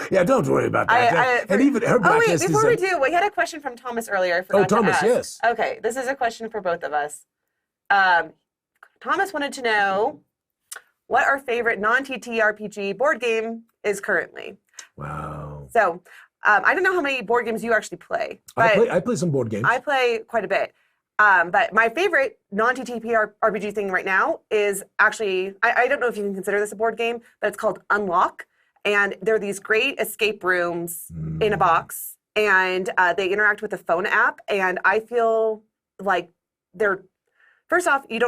Yeah, don't worry about that. And even her blacklist is... Before we do, we had a question from Thomas earlier. I forgot to ask. Yes. Okay, this is a question for both of us. Thomas wanted to know what our favorite non-TTRPG board game is currently. Wow. So, I don't know how many board games you actually play. But I play some board games. I play quite a bit. But my favorite non-TTRPG thing right now is actually, I don't know if you can consider this a board game, but it's called Unlock. And they're these great escape rooms in a box. And they interact with the phone app. And I feel like they're, first off, you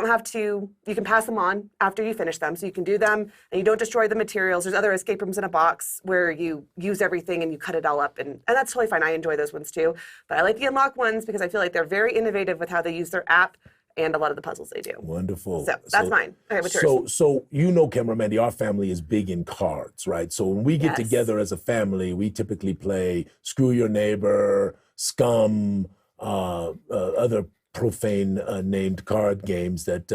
can pass them on after you finish them. So you can do them and you don't destroy the materials. There's other escape rooms in a box where you use everything and you cut it all up. And that's totally fine. I enjoy those ones too. But I like the Unlock ones because I feel like they're very innovative with how they use their app and a lot of the puzzles they do. Wonderful. So that's mine. Okay, what's yours? So Cameramandy, our family is big in cards, right? So when we get together as a family, we typically play Screw Your Neighbor, Scum, other profane named card games that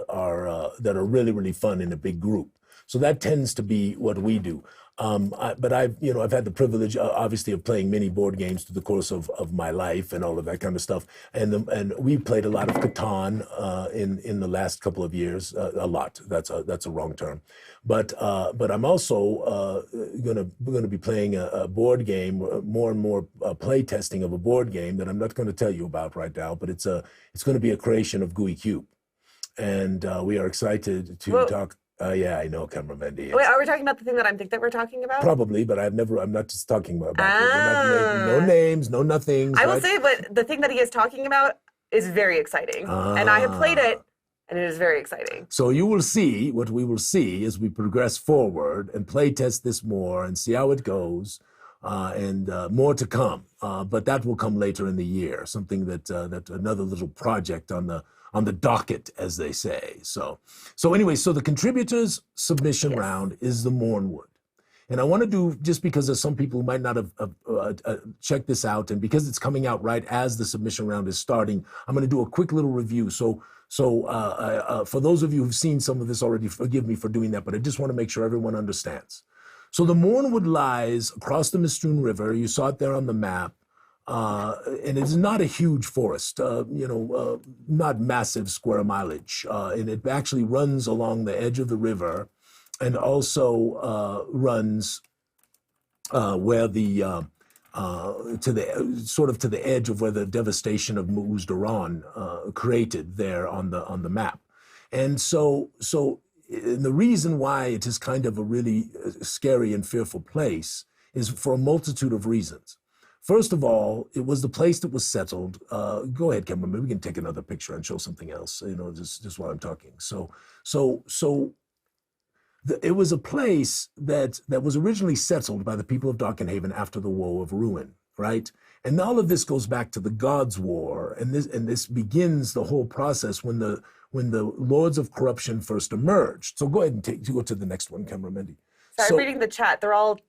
are really, really fun in a big group. So that tends to be what we do. But I've had the privilege, obviously, of playing many board games through the course of my life and all of that kind of stuff. And we played a lot of Catan in the last couple of years. A lot. That's a wrong term. But I'm also gonna be playing a board game, more and more play testing of a board game that I'm not going to tell you about right now. But it's going to be a creation of Gooey Cube, and we are excited to talk. Yeah, I know, cameraman. Wait, are we talking about the thing that I think that we're talking about? Probably, but I'm not just talking about it. No names, no nothings. I will say, but the thing that he is talking about is very exciting. And I have played it, and it is very exciting. So you will see, what we will see as we progress forward and play test this more and see how it goes, and more to come. But that will come later in the year, something that another little project on the docket, as they say. So anyway, so the contributors submission round is the Mournwood. And I want to do, just because there's some people who might not have checked this out, and because it's coming out right as the submission round is starting, I'm going to do a quick little review. So for those of you who've seen some of this already, forgive me for doing that, but I just want to make sure everyone understands. So the Mournwood lies across the Mistrewn River. You saw it there on the map. And it's not a huge forest, not massive square mileage. And it actually runs along the edge of the river, and also runs where to the edge of where the devastation of Mu'uzdaran created there on the map. And so the reason why it is kind of a really scary and fearful place is for a multitude of reasons. First of all, it was the place that was settled. Go ahead, cameraman. Maybe we can take another picture and show something else, just while I'm talking. It was a place that was originally settled by the people of Darkenhaven after the Woe of Ruin, right? And all of this goes back to the Gods' War, and this begins the whole process when the Lords of Corruption first emerged. So go ahead and go to the next one, cameraman. So I'm reading the chat. They're all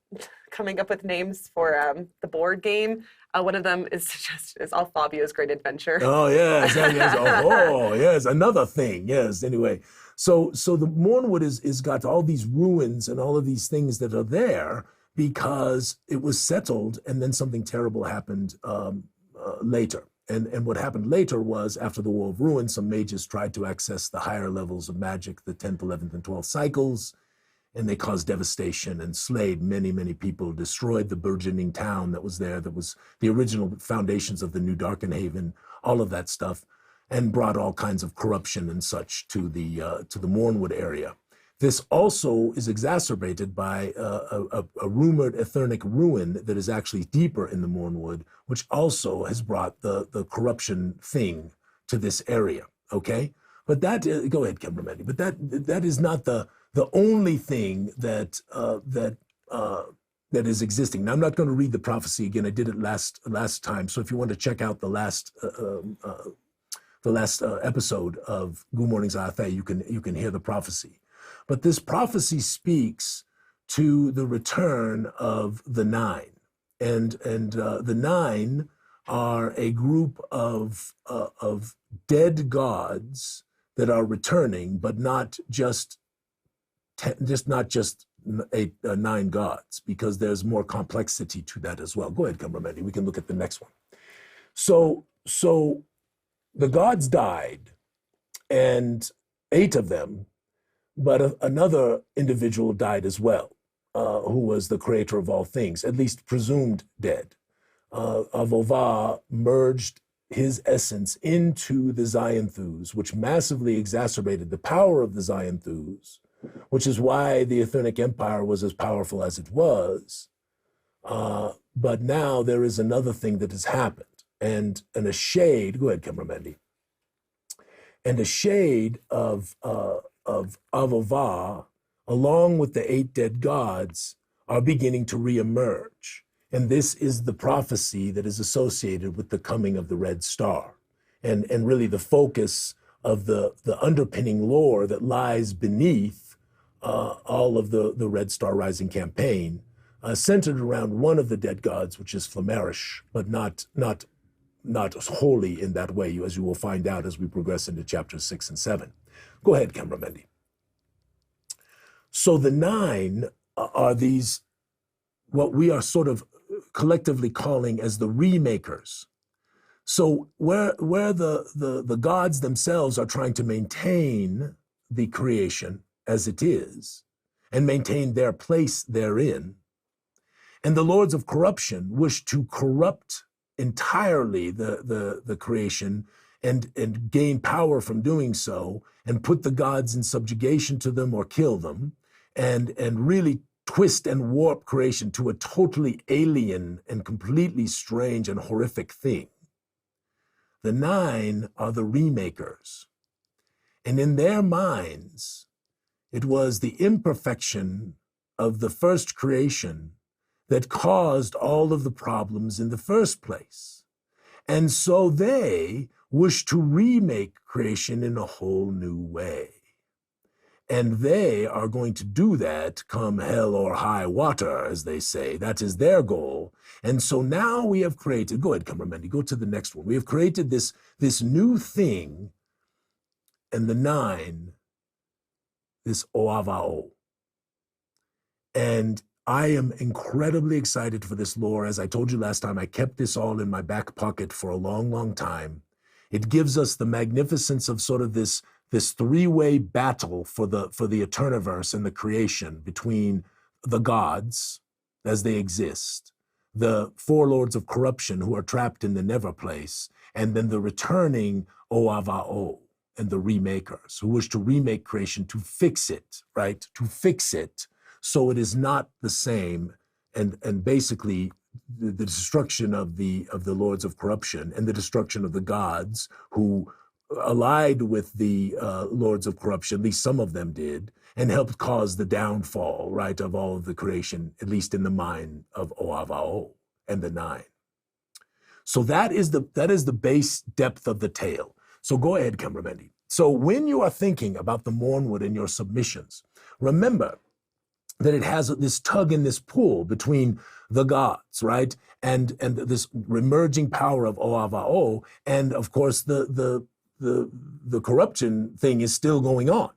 coming up with names for the board game. One of them is Alphinius Great Adventure. Oh, yes. Yes. Another thing. Yes. Anyway, so the Mournwood is got all these ruins and all of these things that are there because it was settled, and then something terrible happened later. And what happened later was, after the War of Ruin, some mages tried to access the higher levels of magic, the 10th, 11th, and 12th cycles, and they caused devastation and slayed many, many people, destroyed the burgeoning town that was there, that was the original foundations of the new Darkenhaven, all of that stuff, and brought all kinds of corruption and such to the Mournwood area. This also is exacerbated by a rumored Etheric ruin that is actually deeper in the Mournwood, which also has brought the corruption thing to this area, okay? But that, go ahead, cameraman, but that is not the only thing that is existing. Now, I'm not going to read the prophecy again. I did it last time. So if you want to check out the last episode of Goo Morning Zyathé, you can hear the prophecy. But this prophecy speaks to the return of the Nine, and the Nine are a group of dead gods that are returning, but not just nine gods, because there's more complexity to that as well. Go ahead, cameraman. We can look at the next one. So the gods died, and 8 of them, but another individual died as well, who was the creator of all things, at least presumed dead. Avova merged his essence into the Zyathés, which massively exacerbated the power of the Zyathés, which is why the Etheric Empire was as powerful as it was. But now there is another thing that has happened, and a shade, go ahead, cameraman, and a shade of Avova, along with the 8 dead gods, are beginning to reemerge. And this is the prophecy that is associated with the coming of the Red Star, and really the focus of the underpinning lore that lies beneath all of the Red Star Rising campaign, centered around one of the dead gods, which is Flamarish, but not not wholly in that way, as you will find out as we progress into chapters 6 and 7. Go ahead, Camramendi. So the 9 are these, what we are sort of collectively calling as the remakers. So where the gods themselves are trying to maintain the creation as it is and maintain their place therein, and the lords of corruption wish to corrupt entirely the creation and gain power from doing so, and put the gods in subjugation to them or kill them, and really twist and warp creation to a totally alien and completely strange and horrific thing. The 9 are the remakers. And in their minds, it was the imperfection of the first creation that caused all of the problems in the first place. And so they wish to remake creation in a whole new way. And they are going to do that come hell or high water, as they say. That is their goal. And so now we have created, go ahead, Camramendi, go to the next one. We have created this new thing, and the 9, this Oavao. And I am incredibly excited for this lore. As I told you last time, I kept this all in my back pocket for a long, long time. It gives us the magnificence of sort of this 3-way battle for the Eterniverse and the creation between the gods as they exist, the 4 lords of corruption who are trapped in the never place, and then the returning Oavao and the remakers who wish to remake creation to fix it, right? To fix it so it is not the same, and basically the destruction of the lords of corruption and the destruction of the gods who allied with the lords of corruption, at least some of them did, and helped cause the downfall, right, of all of the creation, at least in the mind of Oavao and the 9. So that is the base depth of the tale. So go ahead, Camramendi. So when you are thinking about the Mournwood in your submissions, remember that it has this tug and this pull between the gods, right, and this emerging power of Oavao, and of course the corruption thing is still going on.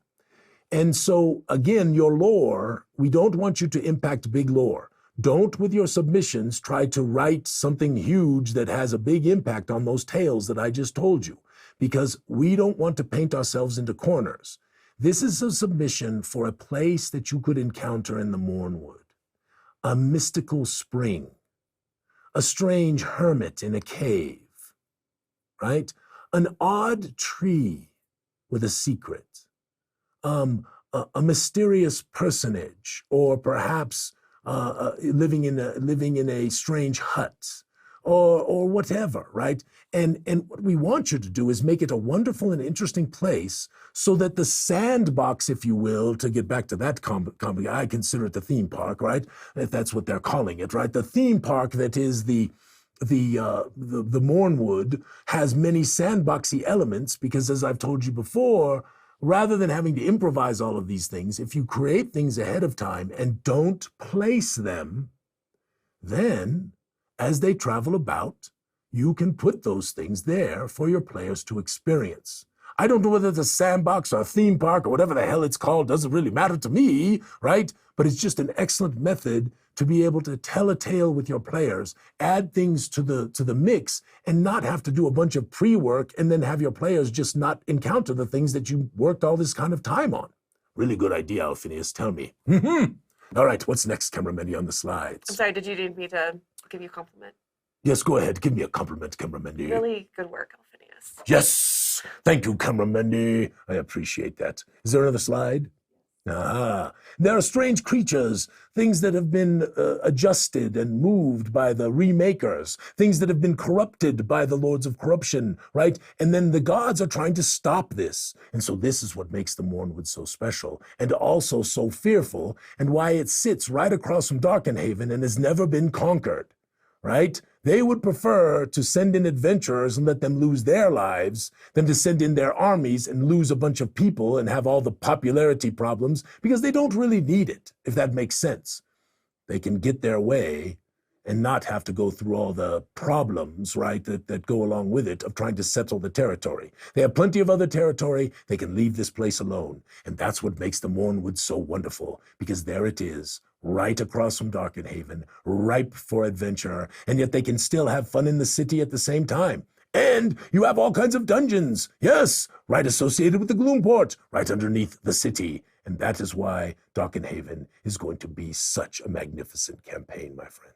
And so again, your lore, we don't want you to impact big lore. Don't, with your submissions, try to write something huge that has a big impact on those tales that I just told you, because we don't want to paint ourselves into corners. This is a submission for a place that you could encounter in the Mournwood, a mystical spring, a strange hermit in a cave, right? An odd tree with a secret, a mysterious personage, or perhaps living in a strange hut, or whatever, right? And what we want you to do is make it a wonderful and interesting place, so that the sandbox, if you will, to get back to that comedy, I consider it the theme park, right? If that's what they're calling it, right? The theme park that is the Mournwood has many sandboxy elements, because as I've told you before, rather than having to improvise all of these things, if you create things ahead of time and don't place them, then as they travel about, you can put those things there for your players to experience. I don't know whether it's a sandbox or a theme park or whatever the hell it's called, doesn't really matter to me, right? But it's just an excellent method to be able to tell a tale with your players, add things to the mix, and not have to do a bunch of pre-work and then have your players just not encounter the things that you worked all this kind of time on. Really good idea, Alphinius, tell me. All right, what's next, Camramendi, on the slides? I'm sorry, did you need me to give you a compliment? Yes, go ahead, give me a compliment, Camramendi. Really good work, Alphinius. Yes, thank you, Camramendi. I appreciate that. Is there another slide? There are strange creatures, things that have been adjusted and moved by the remakers, things that have been corrupted by the lords of corruption, right? And then the gods are trying to stop this. And so this is what makes the Mournwood so special and also so fearful, and why it sits right across from Darkenhaven and has never been conquered, right? They would prefer to send in adventurers and let them lose their lives than to send in their armies and lose a bunch of people and have all the popularity problems, because they don't really need it, if that makes sense. They can get their way and not have to go through all the problems, right, that go along with it of trying to settle the territory. They have plenty of other territory. They can leave this place alone. And that's what makes the Mournwood so wonderful, because there it is, right across from Darkenhaven, ripe for adventure, and yet they can still have fun in the city at the same time. And you have all kinds of dungeons, yes, right associated with the Gloomport, right underneath the city. And that is why Darkenhaven is going to be such a magnificent campaign, my friends.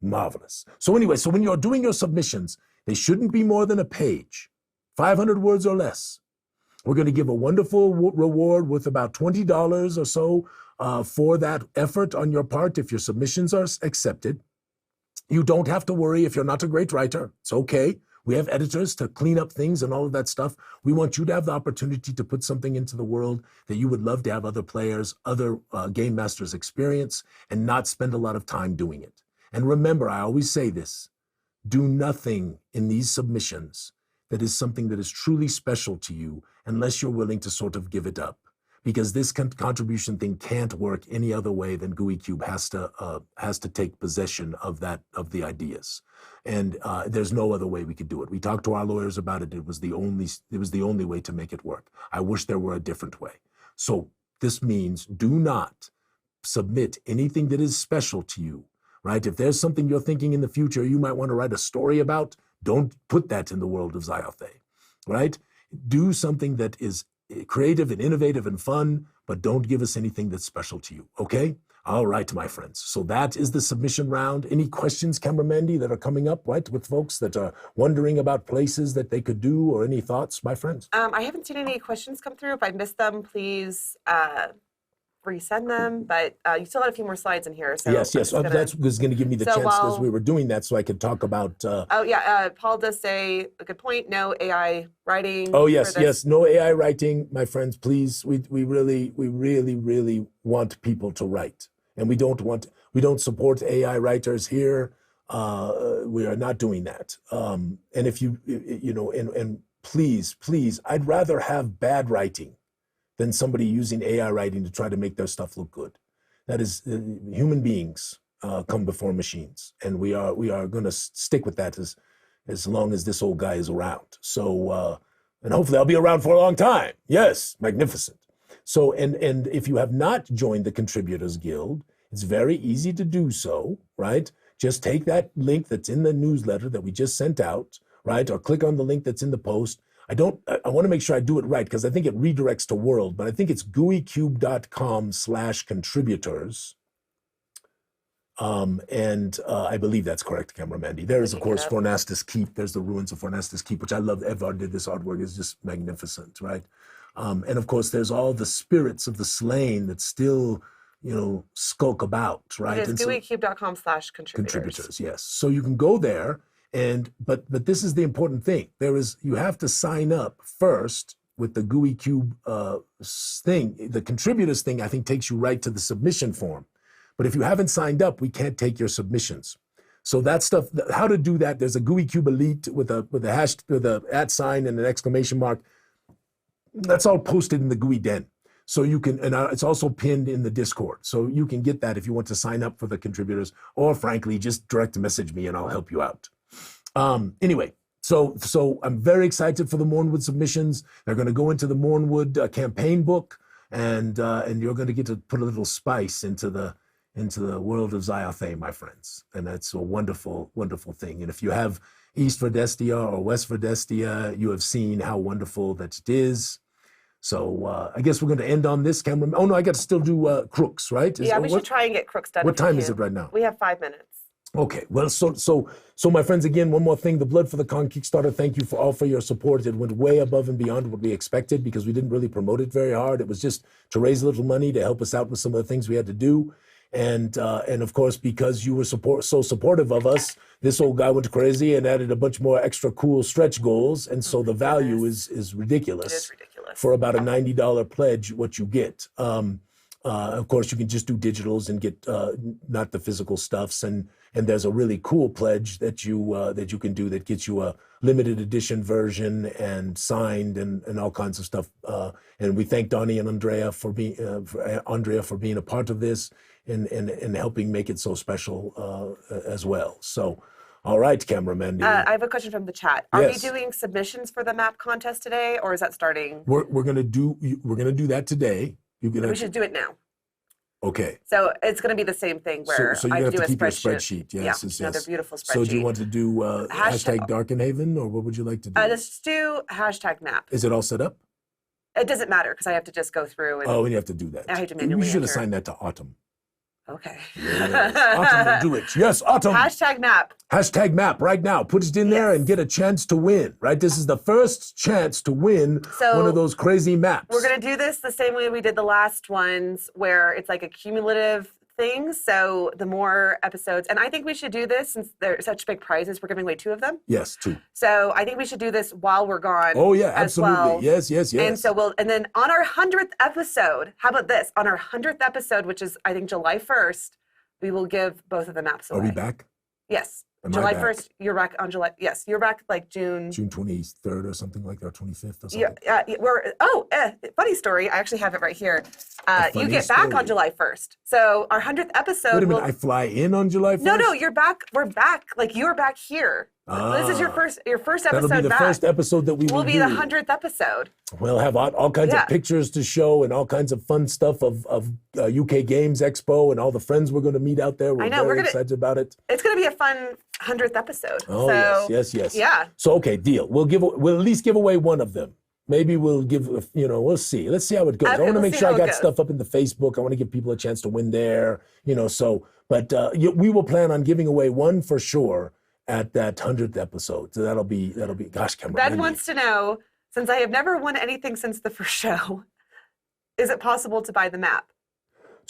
Marvelous. So anyway, so when you're doing your submissions, they shouldn't be more than a page, 500 words or less. We're going to give a wonderful reward worth about $20 or so for that effort on your part if your submissions are accepted. You don't have to worry if you're not a great writer. It's okay. We have editors to clean up things and all of that stuff. We want you to have the opportunity to put something into the world that you would love to have other players, other game masters experience, and not spend a lot of time doing it. And remember, I always say this, do nothing in these submissions that is something that is truly special to you unless you're willing to sort of give it up. Because this contribution thing can't work any other way than Gooey Cube has to take possession of the ideas. And there's no other way we could do it. We talked to our lawyers about it. It was the only way to make it work. I wish there were a different way. So this means do not submit anything that is special to you. Right? If there's something you're thinking in the future you might want to write a story about, don't put that in the world of Zyathé, right? Do something that is creative and innovative and fun, but don't give us anything that's special to you, okay? All right, my friends. So that is the submission round. Any questions, Cameramandy, that are coming up, right, with folks that are wondering about places that they could do, or any thoughts, my friends? I haven't seen any questions come through. If I missed them, please resend them, but you still had a few more slides in here. So yes. That was going to give me the chance as we were doing that, so I could talk about. Paul does say a good point. No AI writing. Oh yes, no AI writing, my friends. Please, we really want people to write, and we don't support AI writers here. We are not doing that. And if and please, I'd rather have bad writing than somebody using AI writing to try to make their stuff look good. That is, human beings come before machines, and we are going to stick with that as long as this old guy is around. So, and hopefully I'll be around for a long time. Yes, magnificent. So, and if you have not joined the Contributors Guild, it's very easy to do so, right? Just take that link that's in the newsletter that we just sent out, right? Or click on the link that's in the post. I want to make sure I do it right, because I think it redirects to World, but I think it's gooeycube.com/contributors. I believe that's correct, Cameramandy. There is, of course, Fornastus Keep. There's the ruins of Fornastus Keep, which I love. Evar did this artwork. It's just magnificent, right? And of course, there's all the spirits of the slain that still, skulk about, right? It is gooeycube.com/contributors. Contributors, yes. So you can go there. But this is the important thing. You have to sign up first with the Gooey Cube thing. The contributors thing, I think, takes you right to the submission form. But if you haven't signed up, we can't take your submissions. So that stuff, how to do that? There's a Gooey Cube Elite with a hash, with a @ and an exclamation mark. That's all posted in the Gooey Den. So you can, and it's also pinned in the Discord. So you can get that if you want to sign up for the contributors, or frankly, just direct message me and I'll help you out. Anyway, so I'm very excited for the Mournwood submissions. They're going to go into the Mournwood campaign book, and you're going to get to put a little spice into the world of Zyathé, my friends. And that's a wonderful, wonderful thing. And if you have East Verdestia or West Verdestia, you have seen how wonderful that it is. So I guess we're going to end on this, camera. Oh no, I got to still do Crooks, right? We should try and get Crooks done. What time is it right now? We have 5 minutes. Okay, well, so my friends, again, one more thing, the Blood for the Con Kickstarter, thank you for your support. It went way above and beyond what we expected, because we didn't really promote it very hard. It was just to raise a little money to help us out with some of the things we had to do. And of course, because you were so supportive of us, this old guy went crazy and added a bunch more extra cool stretch goals. And so the value is ridiculous. It is ridiculous. For about a $90 pledge, what you get. Of course, you can just do digitals and get not the physical stuffs. And there's a really cool pledge that you can do that gets you a limited edition version and signed and all kinds of stuff. And we thank Donnie and Andrea for being a part of this. and helping make it so special as well. So, all right, cameraman. I have a question from the chat. Are Yes. we doing submissions for the map contest today, or is that starting? We're gonna do that today. We should do it now. Okay. So it's going to be the same thing where So you're I gonna do have to a keep your spreadsheet. spreadsheet. Yes, yes, another yes. beautiful spreadsheet. So do you want to do hashtag Darkenhaven, or what would you like to do? Let's do hashtag map. Is it all set up? It doesn't matter because I have to just go through and. Oh, and you have to do that. I have to manually We should enter. assign that to Autumn. Okay. Yes. Autumn will do it. Yes, Autumn. Hashtag map. Hashtag map right now. Put it in there Yes. and get a chance to win, right? This is the first chance to win So, one of those crazy maps. We're going to do this the same way we did the last ones where it's like a cumulative thing. So the more episodes, and I think we should do this since they're such big prizes. We're giving away 2 of them. Yes, 2. So I think we should do this while we're gone. Oh, yeah, as absolutely. well. Yes, yes, yes. And so and then on our 100th episode, how about this? On our 100th episode, which is I think July 1st, we will give both of the maps away. Are we back? Yes. Am I July back? 1st, you're back on July. Yes, you're back like June. June 23rd or something like that, or 25th or something. Yeah, funny story. I actually have it right here. You funny get back story. on July 1st. So our 100th episode. Wait a minute, will, I fly in on July 1st? no, you're back. We're back. Like you're back here. This is your first episode That'll be the back. first episode that we will be do. the 100th episode. We'll have all kinds Yeah. of pictures to show and all kinds of fun stuff of UK Games Expo and all the friends we're going to meet out there. We're I know, very we're gonna- excited about it. It's going to be a fun 100th episode. Oh, so, yes. Yeah. So, okay, deal. We'll at least give away one of them. Maybe we'll give, we'll see. Let's see how it goes. I Okay, want to we'll make see sure how I it got goes. stuff up in the Facebook. I want to give people a chance to win there, but we will plan on giving away one for sure at that 100th episode. So that'll be, gosh, Cameron. Ben wants to know, since I have never won anything since the first show, is it possible to buy the map?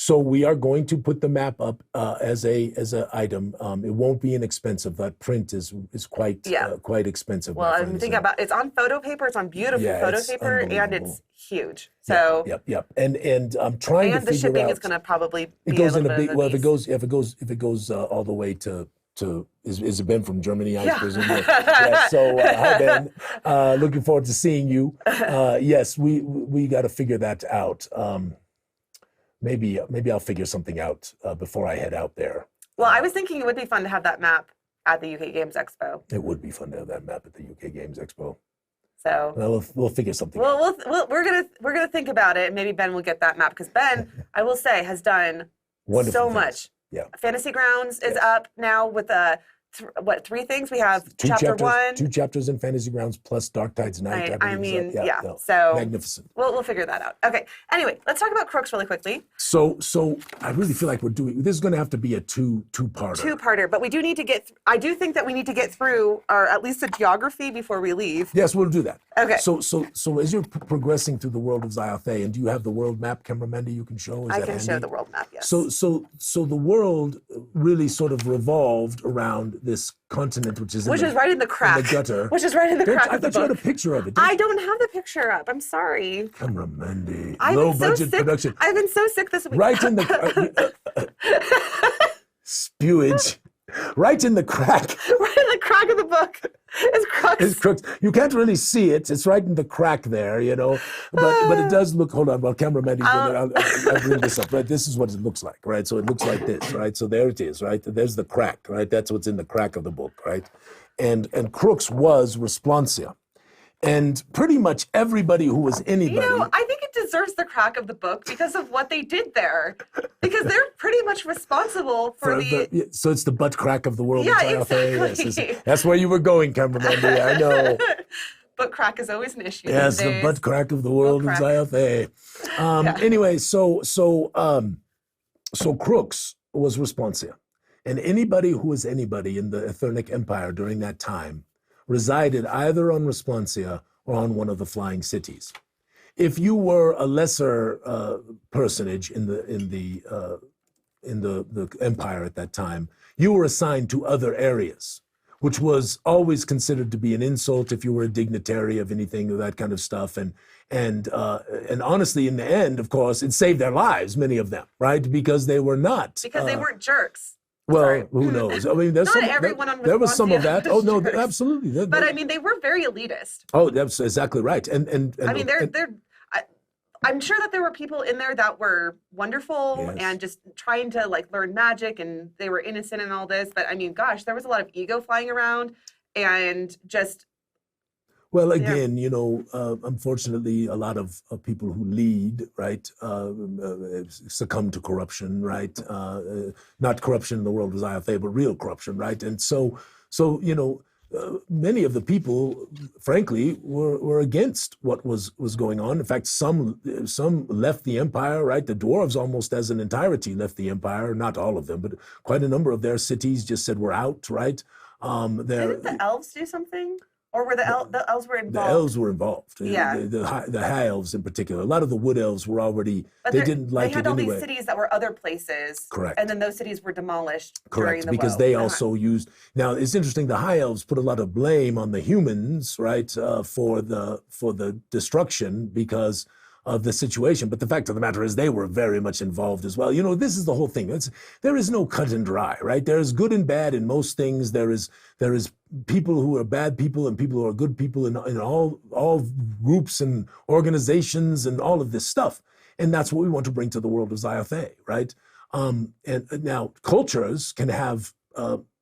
So we are going to put the map up as a item. It won't be inexpensive. That print is quite expensive. Well, my I'm friends. thinking about it's on photo paper. It's on beautiful photo it's paper, and unbelievable. it's huge. So Yep. And I'm trying to and the figure shipping out. is going to probably be It goes a in a little big. bit Well, of if it goes all the way to is it Ben from Germany? I Yeah. presume. Yeah, so hi Ben. Looking forward to seeing you. Yes, we got to figure that out. Maybe I'll figure something out before I head out there. Well, I was thinking it would be fun to have that map at the UK Games Expo. It would be fun to have that map at the UK Games Expo. So Well, we'll figure something out. we're gonna think about it, and maybe Ben will get that map because Ben, I will say, has done Wonderful so things. much. Yeah. Fantasy Grounds is Yes. up now with 3 things. We have Two chapter chapters, 1. 2 chapters in Fantasy Grounds plus Dark Tides Night. I believe is mean, up. yeah. No, So magnificent. we'll figure that out. Okay. Anyway, let's talk about Crooks really quickly. So I really feel like this is going to have to be a two-parter. Two-parter, but we do need to get. I do think that we need to get through, or at least the geography before we leave. Yes, we'll do that. Okay. So as you're progressing through the world of Zyathé, and do you have the world map, cameraman, you can show? Is I that can show handy? the world map. Yes. So the world really sort of revolved around this continent, which is right in the crack. in the gutter. Which is right in the crack I of the thought you had a book. picture of it. I don't have the picture up. I'm sorry. Cameraman, I've low been so budget sick. production. I've been so sick this week. Right in the spewage. Right in the crack. Right in the crack of the book. It's Crooks. It's crooked. You can't really see it. It's right in the crack there, But it does look. Hold on, while cameraman, I'll bring this up. Right, this is what it looks like. Right, so it looks like this. Right, so there it is. Right, there's the crack. Right, that's what's in the crack of the book. Right, and Crooks was Responsia, and pretty much everybody who was anybody. I think it deserves the crack of the book because of what they did there. Because they're pretty much responsible for the so it's the butt crack of the world. Yeah, of Zyathé. exactly. Yes, that's where you were going, cameraman. Yeah, I know. But crack is always an issue. Yes, these the days. butt crack of the world of crack. Zyathé. Anyway, so Crooks was Responsia, and anybody who was anybody in the Ethernic Empire during that time resided either on Responsia or on one of the flying cities. If you were a lesser personage in the empire at that time, you were assigned to other areas, which was always considered to be an insult if you were a dignitary of anything of that kind of stuff. And honestly, in the end, of course, it saved their lives, many of them, right? Because they were not. Because they weren't jerks. Well, Sorry. who knows? I mean, Not everyone on there was some of Responsia that. Oh no, was jerks. absolutely. But I mean, they were very elitist. Oh, that's exactly right. And I mean, they're I'm sure that there were people in there that were wonderful Yes. and just trying to like learn magic, and they were innocent and all this. But I mean, gosh, there was a lot of ego flying around and just. Well, Yeah. again, unfortunately, a lot of people who lead, right, succumb to corruption, right? Not corruption in the world of Zyathé, but real corruption, right? And so many of the people, frankly, were against what was going on. In fact, some left the empire, right? The dwarves almost as an entirety left the empire. Not all of them, but quite a number of their cities just said we're out, right? Didn't the elves do something? Or were the elves were involved? The elves were involved. Yeah. The high elves in particular. A lot of the wood elves were already, they didn't like it anyway. They had all these cities that were other places. Correct. And then those cities were demolished during Correct, the because woe. they also used, now it's interesting, the high elves put a lot of blame on the humans, right, for the destruction because of the situation. But the fact of the matter is they were very much involved as well. This is the whole thing. There is no cut and dry, right? There's good and bad in most things. There is people who are bad people and people who are good people in all groups and organizations and all of this stuff. And that's what we want to bring to the world of Zyathé, right? And now cultures can have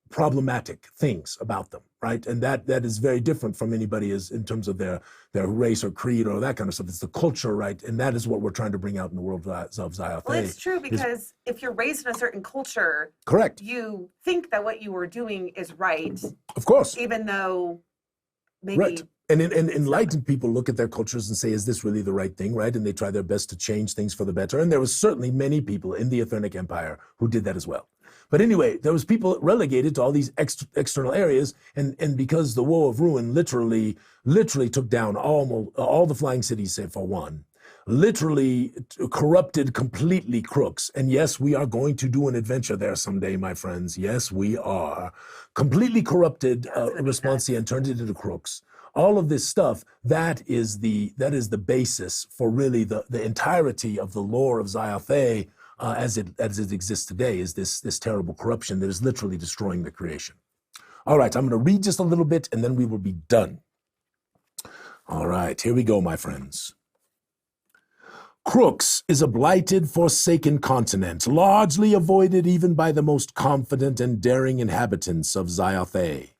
problematic things about them, right? And that is very different from anybody in terms of their race or creed or that kind of stuff. It's the culture, right? And that is what we're trying to bring out in the world of Zyathé. Well, it's true because if you're raised in a certain culture, correct, you think that what you were doing is right. Of course. Even though maybe... Right. And enlightened people look at their cultures and say, is this really the right thing, right? And they try their best to change things for the better. And there was certainly many people in the Aethernic Empire who did that as well. But anyway, there was people relegated to all these external areas, and because the Woe of Ruin literally took down all the flying cities, save for one, literally corrupted completely Crooks. And yes, we are going to do an adventure there someday, my friends. Yes, we are. Completely corrupted Responsia and turned it into Crooks. All of this stuff, that is the basis for really the entirety of the lore of Zyathé as it exists today, is this terrible corruption that is literally destroying the creation. All right, I'm going to read just a little bit and then we will be done. All right, here we go, my friends. Crooks is a blighted, forsaken continent, largely avoided even by the most confident and daring inhabitants of Zyathé.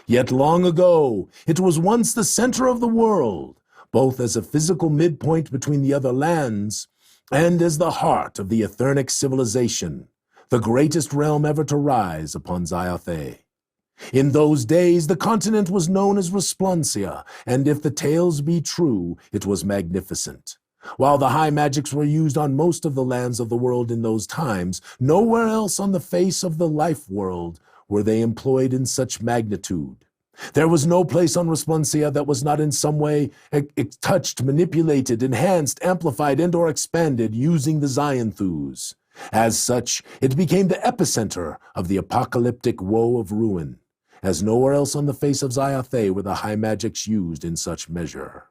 Yet long ago, it was once the center of the world, both as a physical midpoint between the other lands and as the heart of the Aethernic civilization, the greatest realm ever to rise upon Zyathé. In those days, the continent was known as Responsia, and if the tales be true, it was magnificent. While the high magics were used on most of the lands of the world in those times, nowhere else on the face of the life world were they employed in such magnitude. There was no place on Responsia that was not in some way touched, manipulated, enhanced, amplified, and/or expanded using the Zyanthus. As such, it became the epicenter of the apocalyptic Woe of Ruin, as nowhere else on the face of Zyathé were the high magics used in such measure.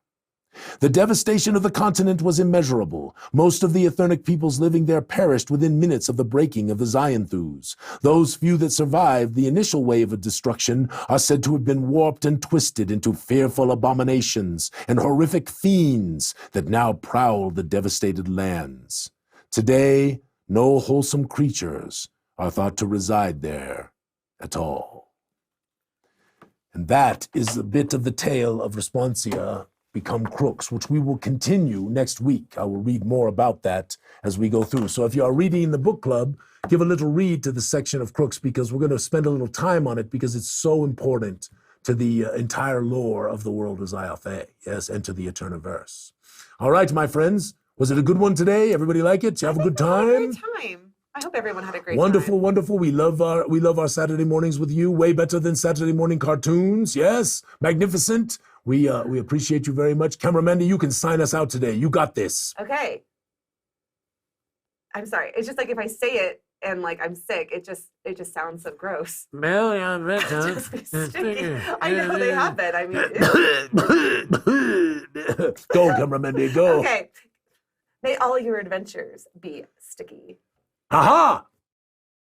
The devastation of the continent was immeasurable. Most of the Aethernic peoples living there perished within minutes of the breaking of the Zyanthus. Those few that survived the initial wave of destruction are said to have been warped and twisted into fearful abominations and horrific fiends that now prowl the devastated lands. Today, no wholesome creatures are thought to reside there at all. And that is a bit of the tale of Responsia become Crooks, which we will continue next week. I will read more about that as we go through. So if you are reading in the book club, give a little read to the section of Crooks, because we're going to spend a little time on it because it's so important to the entire lore of the world of Zyathé, yes, and to the Eterniverse. All right, my friends, was it a good one today? Everybody like it? Did you have a good time? A great time. I hope everyone had a great wonderful, time. Wonderful. We love our Saturday mornings with you. Way better than Saturday morning cartoons. Yes, magnificent. We appreciate you very much. Cameraman, you can sign us out today. You got this. Okay. I'm sorry. It's just like if I say it and like I'm sick, it just sounds so gross. I know they have it. I mean, go, cameraman, go. Okay. May all your adventures be sticky. Aha!